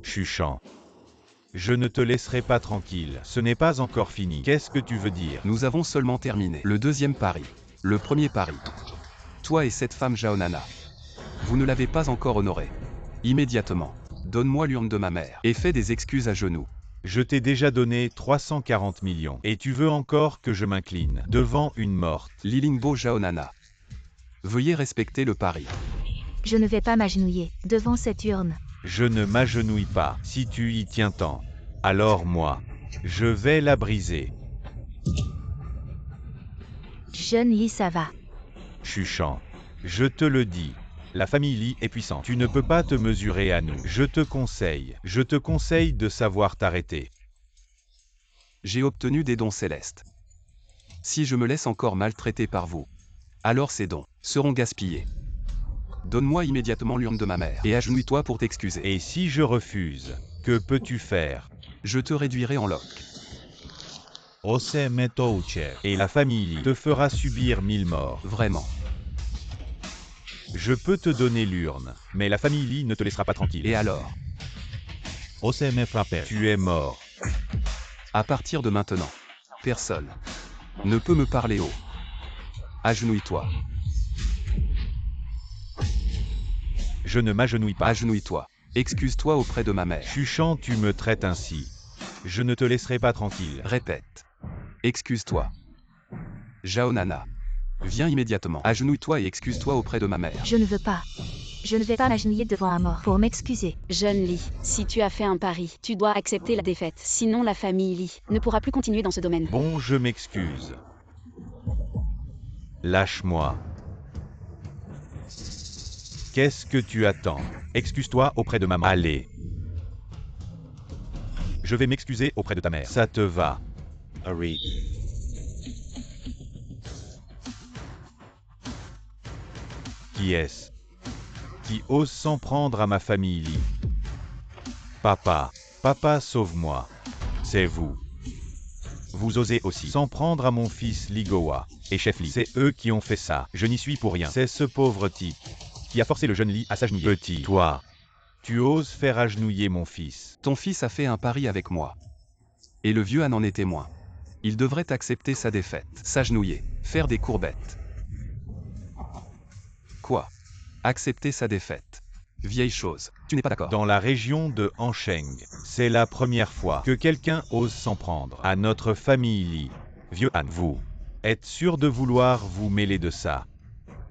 Chuchan. Je ne te laisserai pas tranquille. Ce n'est pas encore fini. Qu'est-ce que tu veux dire? Nous avons seulement terminé le deuxième pari. Le premier pari. Toi et cette femme Jaonana. Vous ne l'avez pas encore honoré. Immédiatement, donne-moi l'urne de ma mère et fais des excuses à genoux. Je t'ai déjà donné 340 millions. Et tu veux encore que je m'incline devant une morte? Li Lingbo Jaonana. Veuillez respecter le pari. Je ne vais pas m'agenouiller devant cette urne. Je ne m'agenouille pas. Si tu y tiens tant, alors moi, je vais la briser. Jeune Li, ça va. Chuchan, je te le dis. La famille Li est puissante. Tu ne peux pas te mesurer à nous. Je te conseille de savoir t'arrêter. J'ai obtenu des dons célestes. Si je me laisse encore maltraiter par vous, alors ces dons seront gaspillés. Donne-moi immédiatement l'urne de ma mère et agenouille-toi pour t'excuser. Et si je refuse, que peux-tu faire? Je te réduirai en loques. Et la famille Li te fera subir 1000 morts. Vraiment. Je peux te donner l'urne, mais la famille Li ne te laissera pas tranquille. Et alors? Tu es mort. À partir de maintenant, personne ne peut me parler haut. Agenouille-toi. Je ne m'agenouille pas. Agenouille-toi. Excuse-toi auprès de ma mère. Chuchan, tu me traites ainsi. Je ne te laisserai pas tranquille. Répète. Excuse-toi. Jaonana. Viens immédiatement. Agenouille-toi et excuse-toi auprès de ma mère. Je ne veux pas. Je ne vais pas m'agenouiller devant un mort pour m'excuser. Jeune Li, si tu as fait un pari, tu dois accepter la défaite. Sinon la famille Li ne pourra plus continuer dans ce domaine. Bon, je m'excuse. Lâche-moi. Qu'est-ce que tu attends? Excuse-toi auprès de maman. Allez. Je vais m'excuser auprès de ta mère. Ça te va? Hurry. Qui est-ce qui ose s'en prendre à ma famille Li? Papa, sauve-moi. C'est vous. Vous osez aussi s'en prendre à mon fils Ligowa et chef Li. C'est eux qui ont fait ça. Je n'y suis pour rien. C'est ce pauvre type qui a forcé le jeune Li à s'agenouiller. Petit, toi, tu oses faire agenouiller mon fils. Ton fils a fait un pari avec moi. Et le vieux Han en est témoin. Il devrait accepter sa défaite, s'agenouiller, faire des courbettes. Quoi? Accepter sa défaite. Vieille chose, tu n'es pas d'accord? Dans la région de Hansheng, c'est la première fois que quelqu'un ose s'en prendre à notre famille Li. Vieux Han, vous êtes sûr de vouloir vous mêler de ça?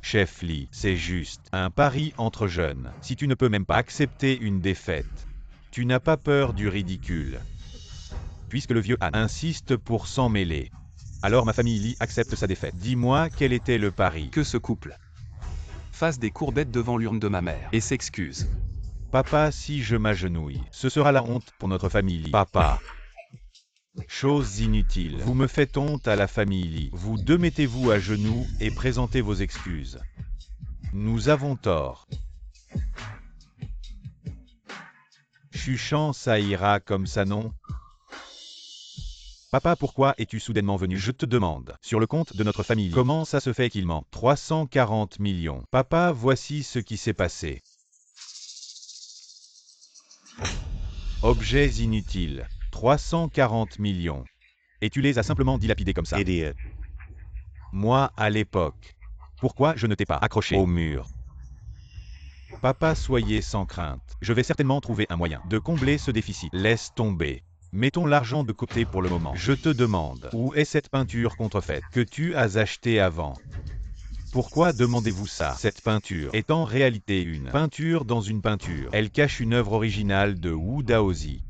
Chef Li, c'est juste un pari entre jeunes. Si tu ne peux même pas accepter une défaite, tu n'as pas peur du ridicule. Puisque le vieux Han insiste pour s'en mêler, alors ma famille Li accepte sa défaite. Dis-moi quel était le pari. Que ce couple fasse des courbettes devant l'urne de ma mère et s'excuse. Papa, si je m'agenouille, ce sera la honte pour notre famille Li. Papa. Chose inutile. Vous me faites honte à la famille Li. Vous deux mettez-vous à genoux et présentez vos excuses. Nous avons tort. Chuchant, ça ira comme ça, non? Papa, pourquoi es-tu soudainement venu? Je te demande. Sur le compte de notre famille, comment ça se fait qu'il ment? 340 millions. Papa, voici ce qui s'est passé. Objets inutiles. 340 millions. Et tu les as simplement dilapidés comme ça. Idiot. Moi, à l'époque. Pourquoi je ne t'ai pas accroché au mur? Papa, soyez sans crainte. Je vais certainement trouver un moyen de combler ce déficit. Laisse tomber. Mettons l'argent de côté pour le moment. Je te demande, où est cette peinture contrefaite que tu as achetée avant? Pourquoi demandez-vous ça? Cette peinture est en réalité une peinture dans une peinture. Elle cache une œuvre originale de Wu Daozi.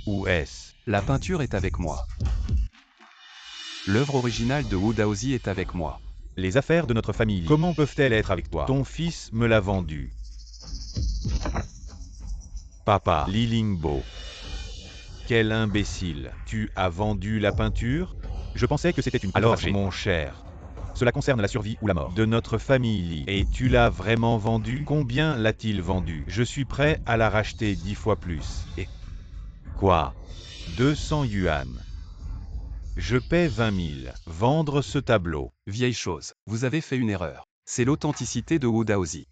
Où est-ce? La peinture est avec moi. L'œuvre originale de Wu Daozi est avec moi. Les affaires de notre famille, comment peuvent-elles être avec toi? Ton fils me l'a vendue. Papa, Li Lingbo. Quel imbécile. Tu as vendu la peinture? Je pensais que c'était une... Alors, mon cher, cela concerne la survie ou la mort de notre famille Li. Et tu l'as vraiment vendue? Combien l'a-t-il vendue? Je suis prêt à la racheter 10 fois plus. Et... Quoi? 200 yuan. Je paie 20 000. Vendre ce tableau. Vieille chose, vous avez fait une erreur. C'est l'authenticité de Wu Daozi.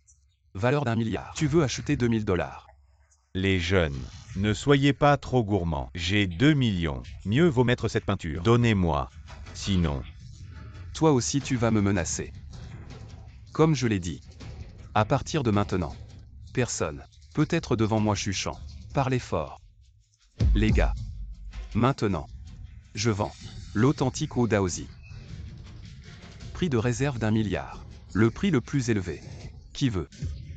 Valeur d'1 milliard. Tu veux acheter 2000 $. Les jeunes, ne soyez pas trop gourmands. J'ai 2 millions. Mieux vaut mettre cette peinture. Donnez-moi. Sinon... Toi aussi tu vas me menacer. Comme je l'ai dit. À partir de maintenant. Personne. Peut-être devant moi chuchant. Parlez fort. Les gars. Maintenant. Je vends. L'authentique Wu Daozi. Prix de réserve d'1 milliard. Le prix le plus élevé. Qui veut?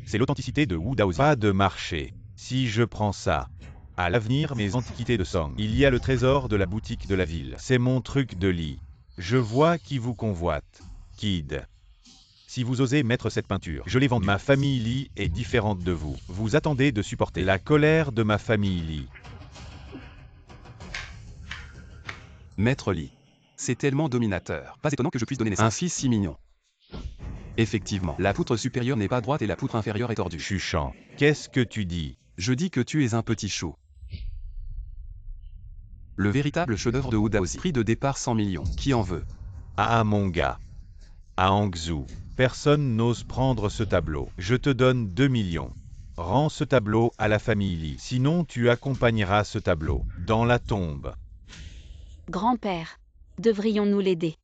C'est l'authenticité de Wu Daozi. Pas de marché. Si je prends ça, à l'avenir mes antiquités de Song, il y a le trésor de la boutique de la ville. C'est mon truc de lit. Je vois qui vous convoite. Kid. Si vous osez mettre cette peinture, je l'ai vendue. Ma famille Li est différente de vous. Vous attendez de supporter la colère de ma famille Li. Maître Li. C'est tellement dominateur. Pas étonnant que je puisse donner naissance. Un fils si mignon. Effectivement, la poutre supérieure n'est pas droite et la poutre inférieure est tordue. Chuchant. Qu'est-ce que tu dis? Je dis que tu es un petit chou. Le véritable chef-d'œuvre de Wu Daozi. Prix de départ 100 millions. Qui en veut? Ah mon gars. À Hangzhou, personne n'ose prendre ce tableau. Je te donne 2 millions. Rends ce tableau à la famille Li. Sinon tu accompagneras ce tableau dans la tombe. Grand-père, devrions-nous l'aider?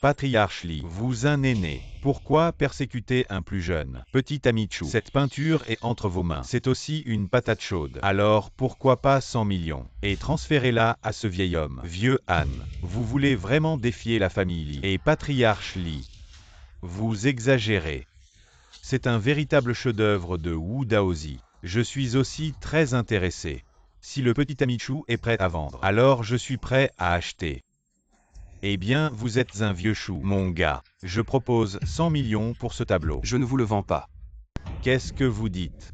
Patriarche Li, vous un aîné, pourquoi persécuter un plus jeune? Petit ami Chou, cette peinture est entre vos mains. C'est aussi une patate chaude. Alors pourquoi pas 100 millions? Et transférez-la à ce vieil homme. Vieux Han, vous voulez vraiment défier la famille Li? Et Patriarche Li, vous exagérez. C'est un véritable chef-d'œuvre de Wu Daozi. Je suis aussi très intéressé. Si le petit ami Chou est prêt à vendre, alors je suis prêt à acheter. Eh bien, vous êtes un vieux chou, mon gars. Je propose 100 millions pour ce tableau. Je ne vous le vends pas. Qu'est-ce que vous dites?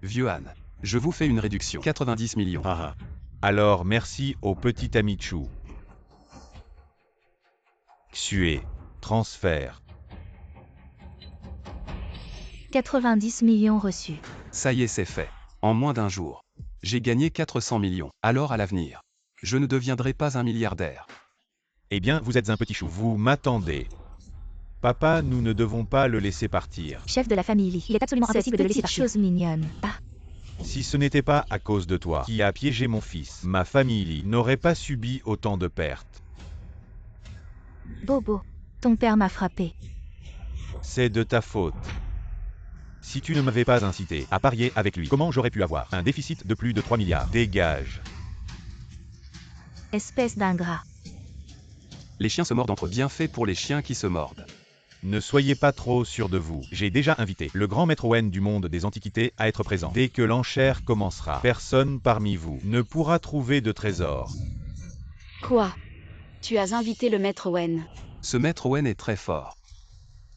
Vieux Han. Je vous fais une réduction. 90 millions. Alors merci au petit ami Chou. Xue. Transfert. 90 millions reçus. Ça y est, c'est fait. En moins d'un jour. J'ai gagné 400 millions. Alors à l'avenir. Je ne deviendrai pas un milliardaire. Eh bien, vous êtes un petit chou. Vous m'attendez. Papa, nous ne devons pas le laisser partir. Chef de la famille Lee, il est absolument impossible de le laisser partir. Chose mignonne. Ah, Si ce n'était pas à cause de toi, qui a piégé mon fils, ma famille Lee n'aurait pas subi autant de pertes. Bobo, ton père m'a frappé. C'est de ta faute. Si tu ne m'avais pas incité à parier avec lui, comment j'aurais pu avoir un déficit de plus de 3 milliards? Dégage. Espèce d'ingrat. Les chiens se mordent entre eux. Bien fait pour les chiens qui se mordent. Ne soyez pas trop sûr de vous. J'ai déjà invité le grand maître Owen du monde des antiquités à être présent. Dès que l'enchère commencera, personne parmi vous ne pourra trouver de trésor. Quoi? Tu as invité le maître Owen. Ce maître Owen est très fort.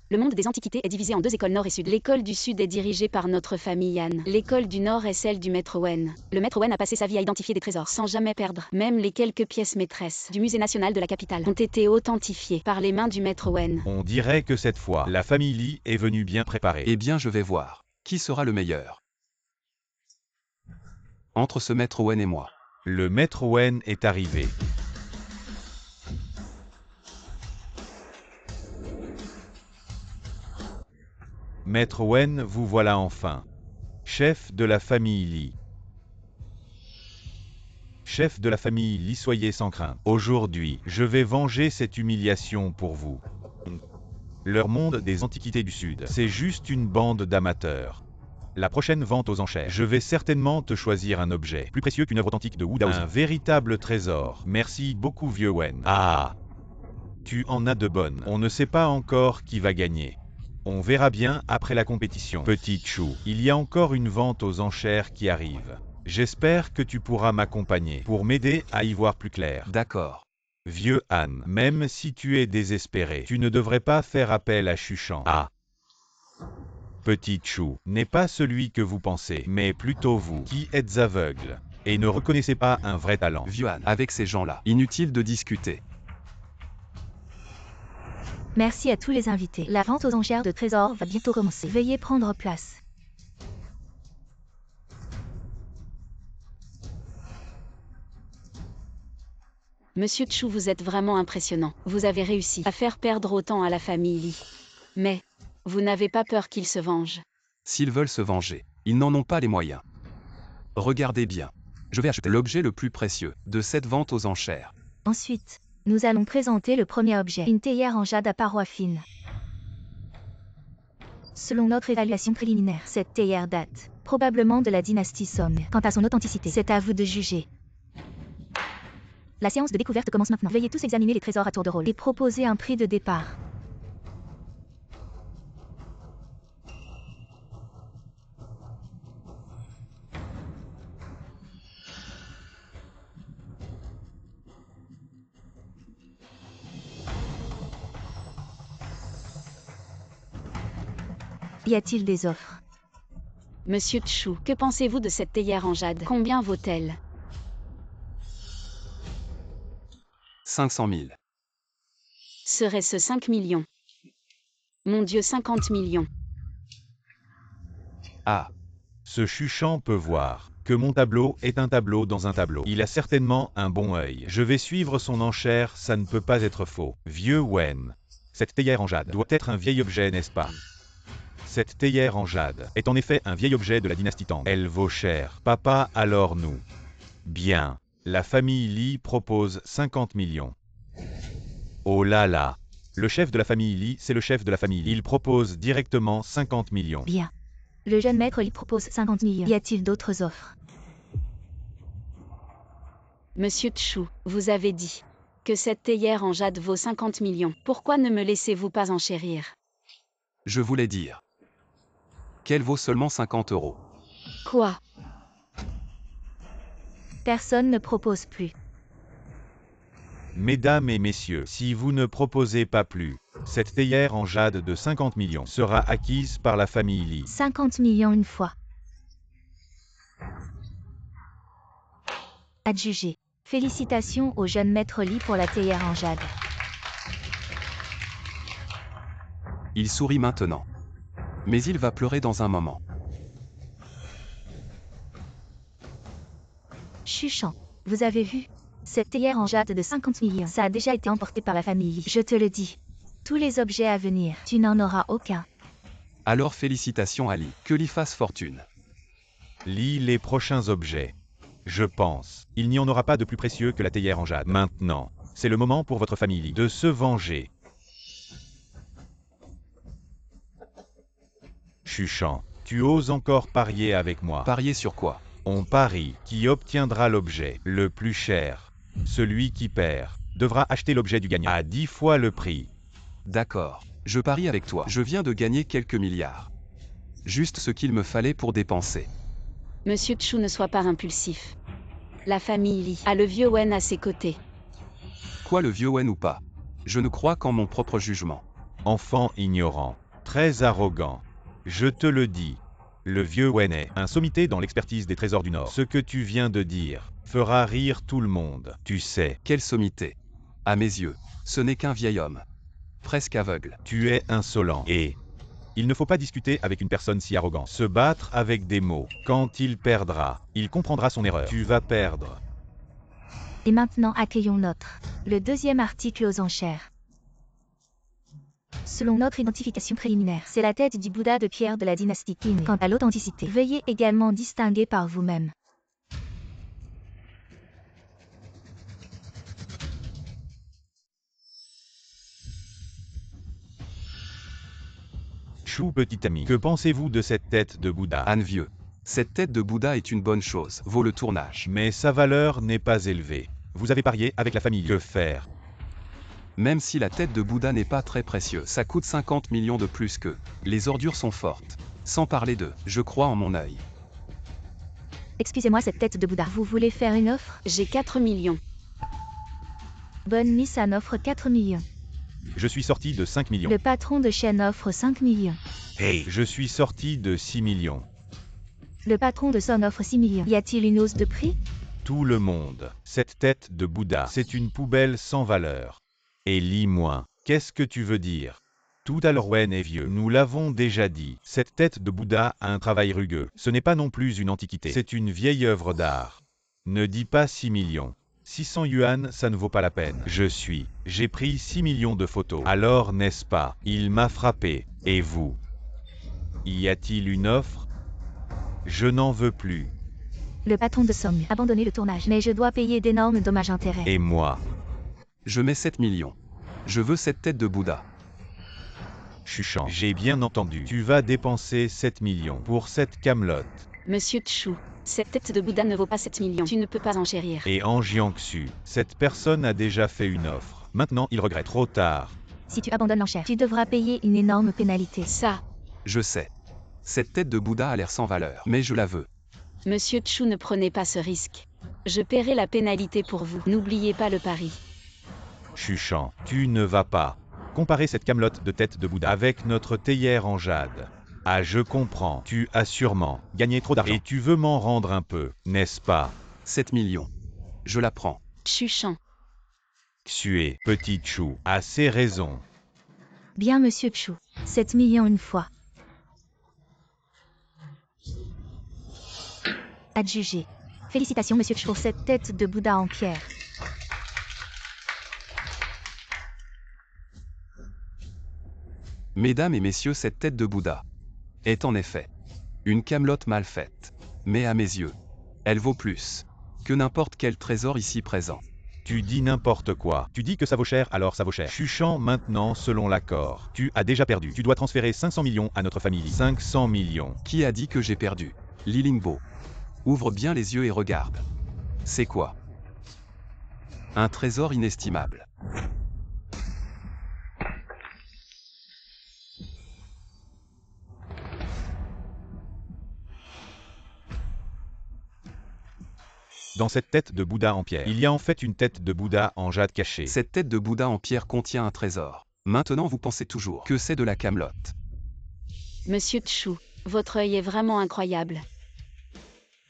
Le monde des antiquités est divisé en deux écoles nord et sud. L'école du sud est dirigée par notre famille Yann. L'école du nord est celle du maître Owen. Le maître Owen a passé sa vie à identifier des trésors sans jamais perdre. Même les quelques pièces maîtresses du musée national de la capitale ont été authentifiées par les mains du maître Owen. On dirait que cette fois, la famille Lee est venue bien préparée. Eh bien, je vais voir. Qui sera le meilleur? Entre ce maître Owen et moi. Le maître Owen est arrivé. Maître Owen, vous voilà enfin. Chef de la famille Lee. Chef de la famille Lee, soyez sans crainte. Aujourd'hui, je vais venger cette humiliation pour vous. Leur monde des antiquités du Sud, c'est juste une bande d'amateurs. La prochaine vente aux enchères, je vais certainement te choisir un objet plus précieux qu'une œuvre authentique de Wu Daozi. Un véritable trésor. Merci beaucoup, vieux Wen. Ah, tu en as de bonnes. On ne sait pas encore qui va gagner. On verra bien après la compétition. Petit chou, il y a encore une vente aux enchères qui arrive. J'espère que tu pourras m'accompagner pour m'aider à y voir plus clair. D'accord. Vieux Han, même si tu es désespéré, tu ne devrais pas faire appel à Chuchan. Ah. Petit chou n'est pas celui que vous pensez, mais plutôt vous, qui êtes aveugle et ne reconnaissez pas un vrai talent. Vieux Han, avec ces gens-là, inutile de discuter. Merci à tous les invités. La vente aux enchères de trésors va bientôt commencer. Veuillez prendre place. Monsieur Chou, vous êtes vraiment impressionnant. Vous avez réussi à faire perdre autant à la famille Lee. Mais, vous n'avez pas peur qu'ils se vengent? S'ils veulent se venger, ils n'en ont pas les moyens. Regardez bien. Je vais acheter l'objet le plus précieux de cette vente aux enchères. Ensuite, nous allons présenter le premier objet. Une théière en jade à parois fines. Selon notre évaluation préliminaire, cette théière date probablement de la dynastie Song. Quant à son authenticité, c'est à vous de juger. La séance de découverte commence maintenant. Veuillez tous examiner les trésors à tour de rôle et proposer un prix de départ. Y a-t-il des offres? Monsieur Chou, que pensez-vous de cette théière en jade? Combien vaut-elle? 500 000. Serait-ce 5 millions? Mon Dieu, 50 millions. Ah, Ce Chuchan peut voir que mon tableau est un tableau dans un tableau. Il a certainement un bon œil. Je vais suivre son enchère, ça ne peut pas être faux. Vieux Wen. Cette théière en jade doit être un vieil objet, n'est-ce pas? Cette théière en jade est en effet un vieil objet de la dynastie Tang. Elle vaut cher. Papa, alors nous. Bien. La famille Lee propose 50 millions. Oh là là. Le chef de la famille Lee, c'est le chef de la famille Lee. Il propose directement 50 millions. Bien. Le jeune maître Lee propose 50 millions. Y a-t-il d'autres offres? Monsieur Chou, vous avez dit que cette théière en jade vaut 50 millions. Pourquoi ne me laissez-vous pas enchérir? je voulais dire. Qu'elle vaut seulement 50 €. Quoi? Personne ne propose plus. Mesdames et messieurs, si vous ne proposez pas plus, cette théière en jade de 50 millions sera acquise par la famille Lee. 50 millions une fois. Adjugé. Félicitations au jeune maître Lee pour la théière en jade. Il sourit maintenant. Mais il va pleurer dans un moment. Chuchan, vous avez vu? Cette théière en jade de 50 millions, ça a déjà été emporté par la famille. Je te le dis. Tous les objets à venir, tu n'en auras aucun. Alors félicitations Ali, que Li fasse fortune. Lis les prochains objets. Je pense, il n'y en aura pas de plus précieux que la théière en jade. Maintenant, c'est le moment pour votre famille de se venger. Chuchan, tu oses encore parier avec moi. Parier sur quoi? On parie qui obtiendra l'objet le plus cher. Celui qui perd devra acheter l'objet du gagnant à 10 fois le prix. D'accord, je parie avec toi. Je viens de gagner quelques milliards. Juste ce qu'il me fallait pour dépenser. Monsieur Chu, ne sois pas impulsif. La famille Li a le vieux Wen à ses côtés. Quoi, le vieux Wen ou pas? Je ne crois qu'en mon propre jugement. Enfant ignorant, très arrogant. Je te le dis, le vieux Wen est un sommité dans l'expertise des trésors du Nord. Ce que tu viens de dire fera rire tout le monde, tu sais. Quelle sommité! À mes yeux, ce n'est qu'un vieil homme. Presque aveugle. Tu es insolent et il ne faut pas discuter avec une personne si arrogante. Se battre avec des mots. Quand il perdra, il comprendra son erreur. Tu vas perdre. Et maintenant accueillons le deuxième article aux enchères. Selon notre identification préliminaire, c'est la tête du Bouddha de pierre de la dynastie Qin. Quant à l'authenticité, veuillez également distinguer par vous-même. Chou, petit ami, que pensez-vous de cette tête de Bouddha? Âne vieux. Cette tête de Bouddha est une bonne chose, vaut le tournage. Mais sa valeur n'est pas élevée. Vous avez parié avec la famille. Que faire? Même si la tête de Bouddha n'est pas très précieuse, ça coûte 50 millions de plus que. Les ordures sont fortes. Sans parler de, je crois en mon œil. Excusez-moi, cette tête de Bouddha. Vous voulez faire une offre? J'ai 4 millions. Bonne Miss en offre 4 millions. Je suis sorti de 5 millions. Le patron de chaîne offre 5 millions. Hey, je suis sorti de 6 millions. Le patron de Son offre 6 millions. Y a-t-il une hausse de prix? Tout le monde. Cette tête de Bouddha, c'est une poubelle sans valeur. Et lis-moi. Qu'est-ce que tu veux dire? Tout à l'heure Wen est vieux. Nous l'avons déjà dit. Cette tête de Bouddha a un travail rugueux. Ce n'est pas non plus une antiquité. C'est une vieille œuvre d'art. Ne dis pas 6 millions. 600 yuan, ça ne vaut pas la peine. J'ai pris 6 millions de photos. Alors, n'est-ce pas? Il m'a frappé. Et vous? Y a-t-il une offre? Je n'en veux plus. Le patron de Song a abandonné le tournage, mais je dois payer d'énormes dommages-intérêts. Et moi? Je mets 7 millions. Je veux cette tête de Bouddha. Chuchan, j'ai bien entendu. Tu vas dépenser 7 millions pour cette camelote. Monsieur Chu, cette tête de Bouddha ne vaut pas 7 millions. Tu ne peux pas enchérir. Et en Jiangsu, cette personne a déjà fait une offre. Maintenant, il regrette. Trop tard. Si tu abandonnes l'enchère, tu devras payer une énorme pénalité. Ça, Je sais. Cette tête de Bouddha a l'air sans valeur, mais je la veux. Monsieur Chu, ne prenez pas ce risque. Je paierai la pénalité pour vous. N'oubliez pas le pari. Chuchan, tu ne vas pas comparer cette camelote de tête de Bouddha avec notre théière en jade. Ah, je comprends. Tu as sûrement gagné trop d'argent. Et tu veux m'en rendre un peu, n'est-ce pas? 7 millions. Je la prends. Chuchan. Xue, petit chou, assez raison. Bien, monsieur Chu. 7 millions une fois. Adjugé. Félicitations, monsieur Chu, pour cette tête de Bouddha en pierre. Mesdames et messieurs, cette tête de Bouddha est en effet une camelote mal faite. Mais à mes yeux, elle vaut plus que n'importe quel trésor ici présent. Tu dis n'importe quoi. Tu dis que ça vaut cher, alors ça vaut cher. Chuchan maintenant selon l'accord. Tu as déjà perdu. Tu dois transférer 500 millions à notre famille. 500 millions. Qui a dit que j'ai perdu? Li Lingbo. Ouvre bien les yeux et regarde. C'est quoi? Un trésor inestimable. Dans cette tête de Bouddha en pierre, il y a en fait une tête de Bouddha en jade cachée. Cette tête de Bouddha en pierre contient un trésor. Maintenant vous pensez toujours que c'est de la camelote. Monsieur Chu, votre œil est vraiment incroyable.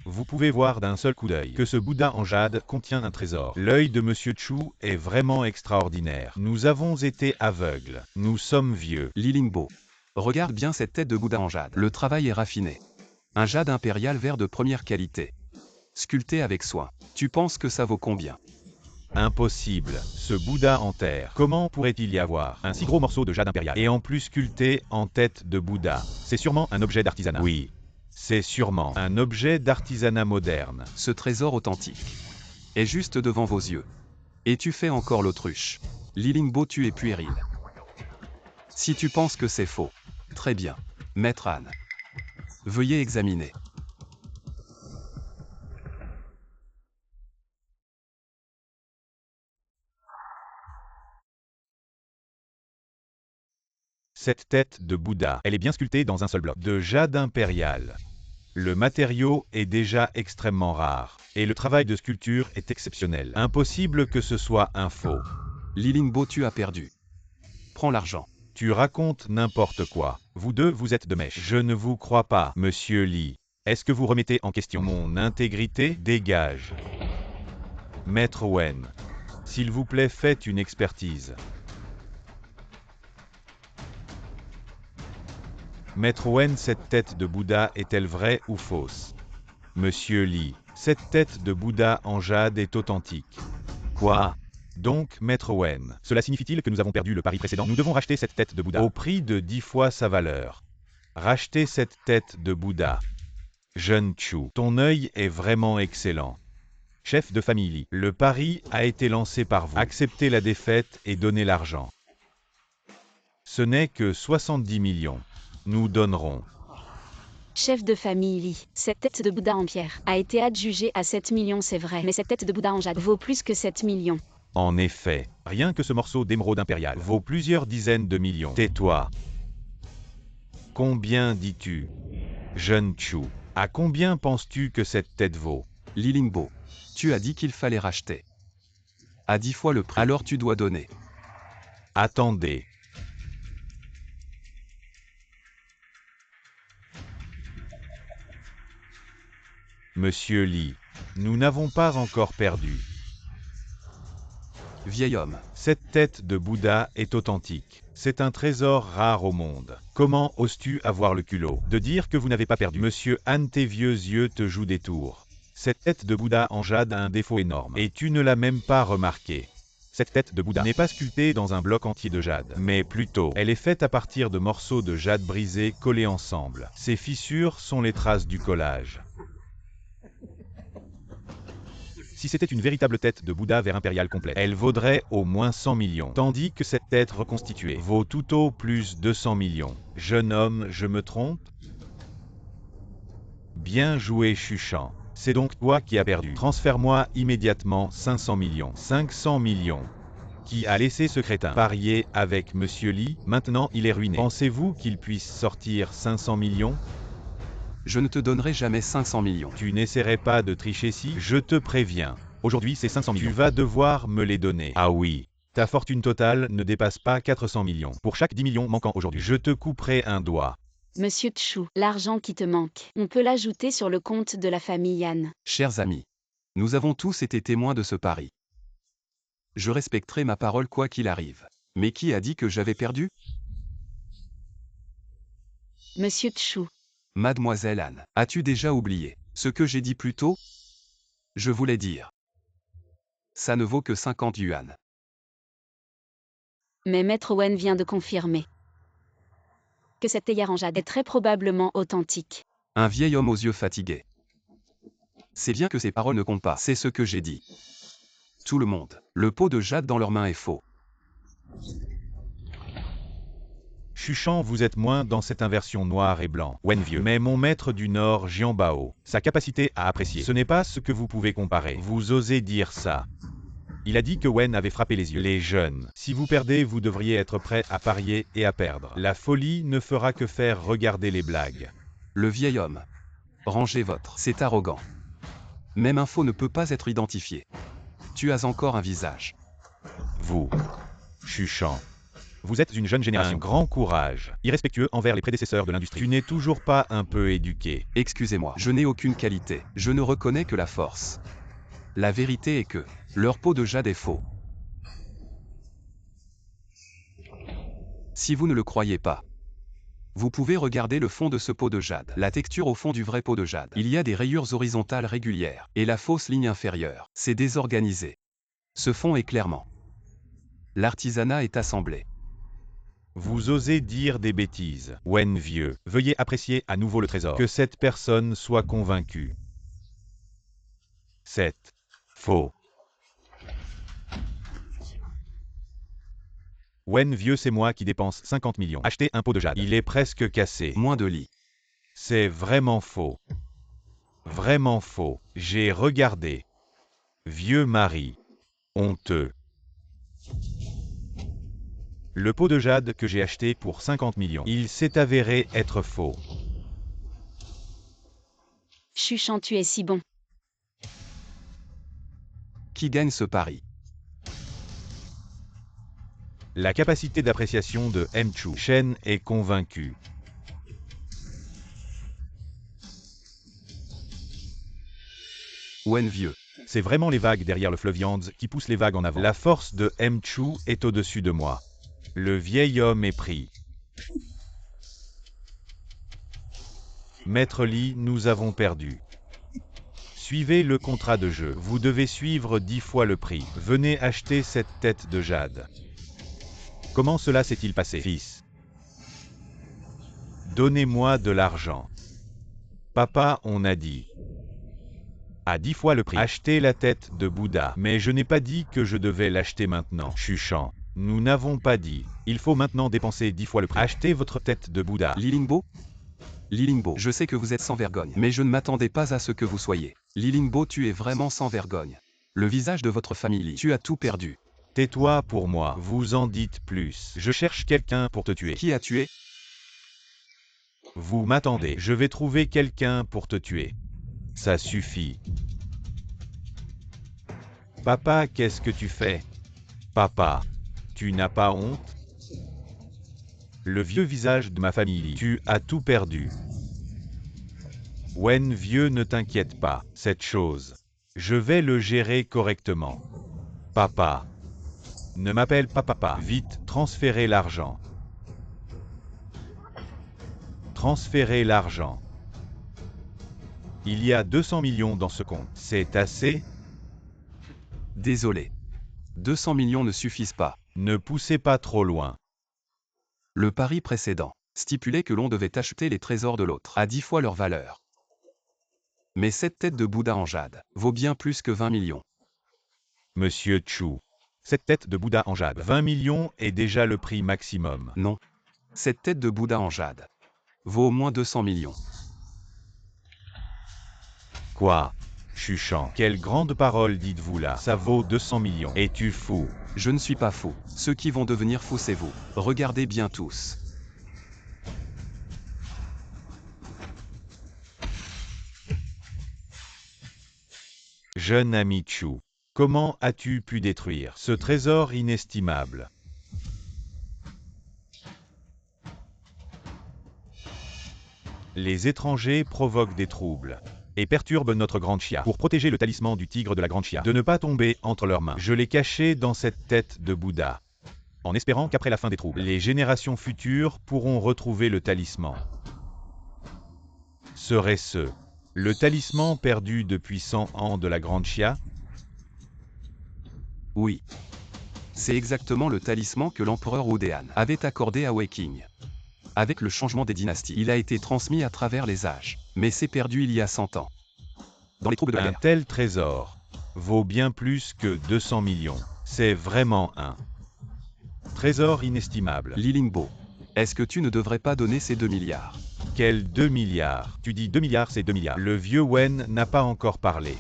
Vous pouvez voir d'un seul coup d'œil que ce Bouddha en jade contient un trésor. L'œil de Monsieur Chu est vraiment extraordinaire. Nous avons été aveugles. Nous sommes vieux. Li Lingbo. Regarde bien cette tête de Bouddha en jade. Le travail est raffiné. Un jade impérial vert de première qualité. Sculpté avec soin. Tu penses que ça vaut combien? Impossible. Ce Bouddha en terre. Comment pourrait-il y avoir un si gros morceau de jade impérial et en plus sculpté en tête de Bouddha? C'est sûrement un objet d'artisanat. Oui. C'est sûrement un objet d'artisanat moderne. Ce trésor authentique est juste devant vos yeux. Et tu fais encore l'autruche. Li Lingbo, tu es puéril. Si tu penses que c'est faux. Très bien. Maître Han. Veuillez examiner. Cette tête de Bouddha, elle est bien sculptée dans un seul bloc de jade impérial. Le matériau est déjà extrêmement rare, et le travail de sculpture est exceptionnel. Impossible que ce soit un faux. Li Lingbo, tu as perdu. Prends l'argent. Tu racontes n'importe quoi. Vous deux, vous êtes de mèche. Je ne vous crois pas, monsieur Li. Est-ce que vous remettez en question mon intégrité? Dégage. Maître Wen, s'il vous plaît, faites une expertise. Maître Wen, cette tête de Bouddha est-elle vraie ou fausse? Monsieur Li, cette tête de Bouddha en jade est authentique. Quoi? Donc, Maître Wen, cela signifie-t-il que nous avons perdu le pari précédent? Nous devons racheter cette tête de Bouddha au prix de 10 fois sa valeur. Racheter cette tête de Bouddha. Jeune Chu, ton œil est vraiment excellent. Chef de famille Li, le pari a été lancé par vous. Acceptez la défaite et donnez l'argent. Ce n'est que 70 millions. Nous donnerons. Chef de famille Li, cette tête de Bouddha en pierre a été adjugée à 7 millions, c'est vrai. Mais cette tête de Bouddha en jade vaut plus que 7 millions. En effet, rien que ce morceau d'émeraude impériale vaut plusieurs dizaines de millions. Tais-toi. Combien dis-tu? Jeune Chu, à combien penses-tu que cette tête vaut? Li Lingbo, tu as dit qu'il fallait racheter. À 10 fois le prix. Alors tu dois donner. Attendez. Monsieur Li, nous n'avons pas encore perdu. Vieil homme, Cette tête de Bouddha est authentique. C'est un trésor rare au monde. Comment oses-tu avoir le culot de dire que vous n'avez pas perdu? Monsieur Han, tes vieux yeux te jouent des tours. Cette tête de Bouddha en jade a un défaut énorme, et tu ne l'as même pas remarqué. Cette tête de Bouddha n'est pas sculptée dans un bloc entier de jade, mais plutôt, elle est faite à partir de morceaux de jade brisés collés ensemble. Ces fissures sont les traces du collage. Si c'était une véritable tête de Bouddha vers impériale complète, elle vaudrait au moins 100 millions, tandis que cette tête reconstituée vaut tout au plus 200 millions. Jeune homme, je me trompe? Bien joué, Chuchan. C'est donc toi qui as perdu. Transfère-moi immédiatement 500 millions. 500 millions. Qui a laissé ce crétin parier avec Monsieur Li? Maintenant, il est ruiné. Pensez-vous qu'il puisse sortir 500 millions? je ne te donnerai jamais 500 millions. Tu n'essaierais pas de tricher si? Je te préviens. Aujourd'hui, c'est 500 millions. Tu vas devoir me les donner. Ah oui. Ta fortune totale ne dépasse pas 400 millions. Pour chaque 10 millions manquant aujourd'hui, je te couperai un doigt. Monsieur Chu, l'argent qui te manque, on peut l'ajouter sur le compte de la famille Yan. Chers amis, nous avons tous été témoins de ce pari. Je respecterai ma parole quoi qu'il arrive. Mais qui a dit que j'avais perdu? Monsieur Chu, Mademoiselle Anne, as-tu déjà oublié ce que j'ai dit plus tôt? Je voulais dire. Ça ne vaut que 50 yuan. mais Maître Wen vient de confirmer que cette théière en jade est très probablement authentique. Un vieil homme aux yeux fatigués. C'est bien que ces paroles ne comptent pas, c'est ce que j'ai dit. Tout le monde, le pot de jade dans leurs mains est faux. Chuchan, vous êtes moins dans cette inversion noir et blanc. Wen vieux. Mais mon maître du Nord, Jian Bao, sa capacité à apprécier, ce n'est pas ce que vous pouvez comparer. Vous osez dire ça. Il a dit que Wen avait frappé les yeux. Les jeunes. Si vous perdez, vous devriez être prêt à parier et à perdre. La folie ne fera que faire regarder les blagues. Le vieil homme. Rangez votre. C'est arrogant. Même un faux ne peut pas être identifié. Tu as encore un visage. Vous, Chuchan. Vous êtes une jeune génération. Un grand courage. Irrespectueux envers les prédécesseurs de l'industrie. Tu n'es toujours pas un peu éduqué. Excusez-moi, je n'ai aucune qualité. Je ne reconnais que la force. La vérité est que leur pot de jade est faux. Si vous ne le croyez pas, vous pouvez regarder le fond de ce pot de jade. La texture au fond du vrai pot de jade. Il y a des rayures horizontales régulières, et la fausse ligne inférieure, c'est désorganisé. Ce fond est clairement. L'artisanat est assemblé. Vous osez dire des bêtises. Wen vieux, veuillez apprécier à nouveau le trésor. Que cette personne soit convaincue. C'est faux. Wen vieux, c'est moi qui dépense 50 millions. Achetez un pot de jade. Il est presque cassé. Moins de lits. C'est vraiment faux. Vraiment faux. J'ai regardé. Vieux mari. Honteux. Le pot de jade que j'ai acheté pour 50 millions, il s'est avéré être faux. Chuchant, tu es si bon. Qui gagne ce pari? La capacité d'appréciation de M. Chu Shen est convaincue. Wen vieux. C'est vraiment les vagues derrière le fleuve Yangtze qui poussent les vagues en avant. La force de M. Chu est au-dessus de moi. Le vieil homme est pris. Maître Li, nous avons perdu. Suivez le contrat de jeu. Vous devez suivre 10 fois le prix. Venez acheter cette tête de jade. Comment cela s'est-il passé, fils? Donnez-moi de l'argent. Papa, on a dit. À 10 fois le prix. Achetez la tête de Bouddha. Mais je n'ai pas dit que je devais l'acheter maintenant. Chuchant. Nous n'avons pas dit. Il faut maintenant dépenser 10 fois le prix. Achetez votre tête de Bouddha. Li Lingbo? Li Lingbo, je sais que vous êtes sans vergogne, mais je ne m'attendais pas à ce que vous soyez. Li Lingbo, tu es vraiment sans vergogne. Le visage de votre famille Li, tu as tout perdu. Tais-toi pour moi. Vous en dites plus. Je cherche quelqu'un pour te tuer. Qui a tué? Vous m'attendez. Je vais trouver quelqu'un pour te tuer. Ça suffit. Papa, qu'est-ce que tu fais? Papa, tu n'as pas honte? Le vieux visage de ma famille, tu as tout perdu. Wen vieux, ne t'inquiète pas, cette chose. Je vais le gérer correctement. Papa. Ne m'appelle pas papa. Vite, transférez l'argent. Transférez l'argent. Il y a 200 millions dans ce compte. C'est assez? Désolé. 200 millions ne suffisent pas. Ne poussez pas trop loin. Le pari précédent stipulait que l'on devait acheter les trésors de l'autre à 10 fois leur valeur. Mais cette tête de Bouddha en jade vaut bien plus que 20 millions. Monsieur Chu. Cette tête de Bouddha en jade. 20 millions est déjà le prix maximum. Non. Cette tête de Bouddha en jade vaut au moins 200 millions. Quoi? Chuchant. Quelle grande parole dites-vous là? Ça vaut 200 millions. Es-tu fou? Je ne suis pas fou. Ceux qui vont devenir fous, c'est vous. Regardez bien tous. Jeune ami Chu. Comment as-tu pu détruire ce trésor inestimable? Les étrangers provoquent des troubles et perturbent notre grande chia. Pour protéger le talisman du tigre de la grande chia de ne pas tomber entre leurs mains, je l'ai caché dans cette tête de Bouddha, en espérant qu'après la fin des troubles, les générations futures pourront retrouver le talisman. Serait-ce le talisman perdu depuis 100 ans de la grande chia? Oui. C'est exactement le talisman que l'empereur Wudehan avait accordé à Wei Qing. Avec le changement des dynasties, il a été transmis à travers les âges, mais s'est perdu il y a 100 ans. Dans les troubles de la Un guerre. tel trésor vaut bien plus que 200 millions. C'est vraiment un trésor inestimable. Li Lingbo, est-ce que tu ne devrais pas donner ces 2 milliards? Quels 2 milliards? Tu dis 2 milliards, c'est 2 milliards. Le vieux Wen n'a pas encore parlé.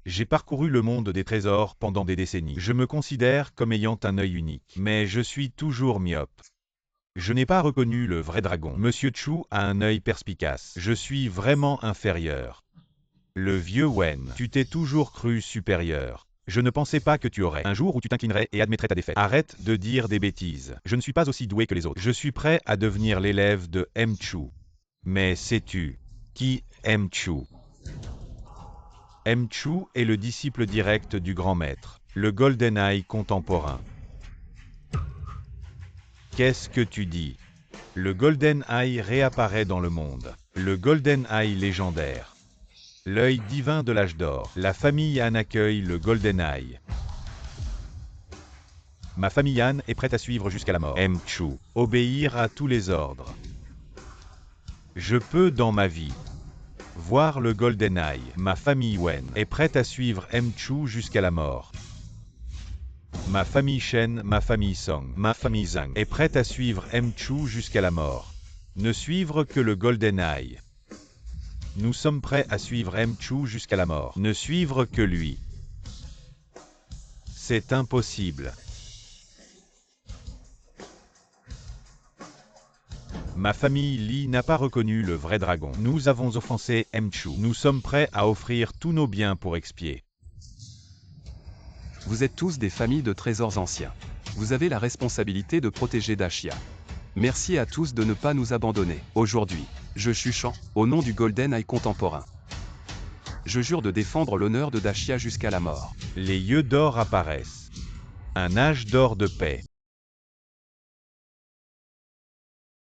J'ai parcouru le monde des trésors pendant des décennies. Je me considère comme ayant un œil unique, mais je suis toujours myope. Je n'ai pas reconnu le vrai dragon. Monsieur Chu a un œil perspicace. Je suis vraiment inférieur. Le vieux Wen, tu t'es toujours cru supérieur. Je ne pensais pas que tu aurais un jour où tu t'inclinerais et admettrais ta défaite. Arrête de dire des bêtises. Je ne suis pas aussi doué que les autres. Je suis prêt à devenir l'élève de M. Chu. Mais sais-tu qui M. Chu? M. Chu est le disciple direct du grand maître, le Golden Eye contemporain. Qu'est-ce que tu dis? Le Golden Eye réapparaît dans le monde. Le Golden Eye légendaire. L'œil divin de l'âge d'or. La famille Han accueille le Golden Eye. Ma famille Han est prête à suivre jusqu'à la mort. Mchu. Obéir à tous les ordres. Je peux dans ma vie voir le Golden Eye. Ma famille Wen est prête à suivre Mchu jusqu'à la mort. Ma famille Shen, ma famille Song, ma famille Zhang est prête à suivre Mchu jusqu'à la mort. Ne suivre que le Golden Eye. Nous sommes prêts à suivre Mchu jusqu'à la mort. Ne suivre que lui. C'est impossible. Ma famille Li n'a pas reconnu le vrai dragon. Nous avons offensé Mchu. Nous sommes prêts à offrir tous nos biens pour expier. Vous êtes tous des familles de trésors anciens. Vous avez la responsabilité de protéger Dashia. Merci à tous de ne pas nous abandonner. Aujourd'hui, je Shuchan, au nom du Golden Eye contemporain. Je jure de défendre l'honneur de Dashia jusqu'à la mort. Les yeux d'or apparaissent. Un âge d'or de paix.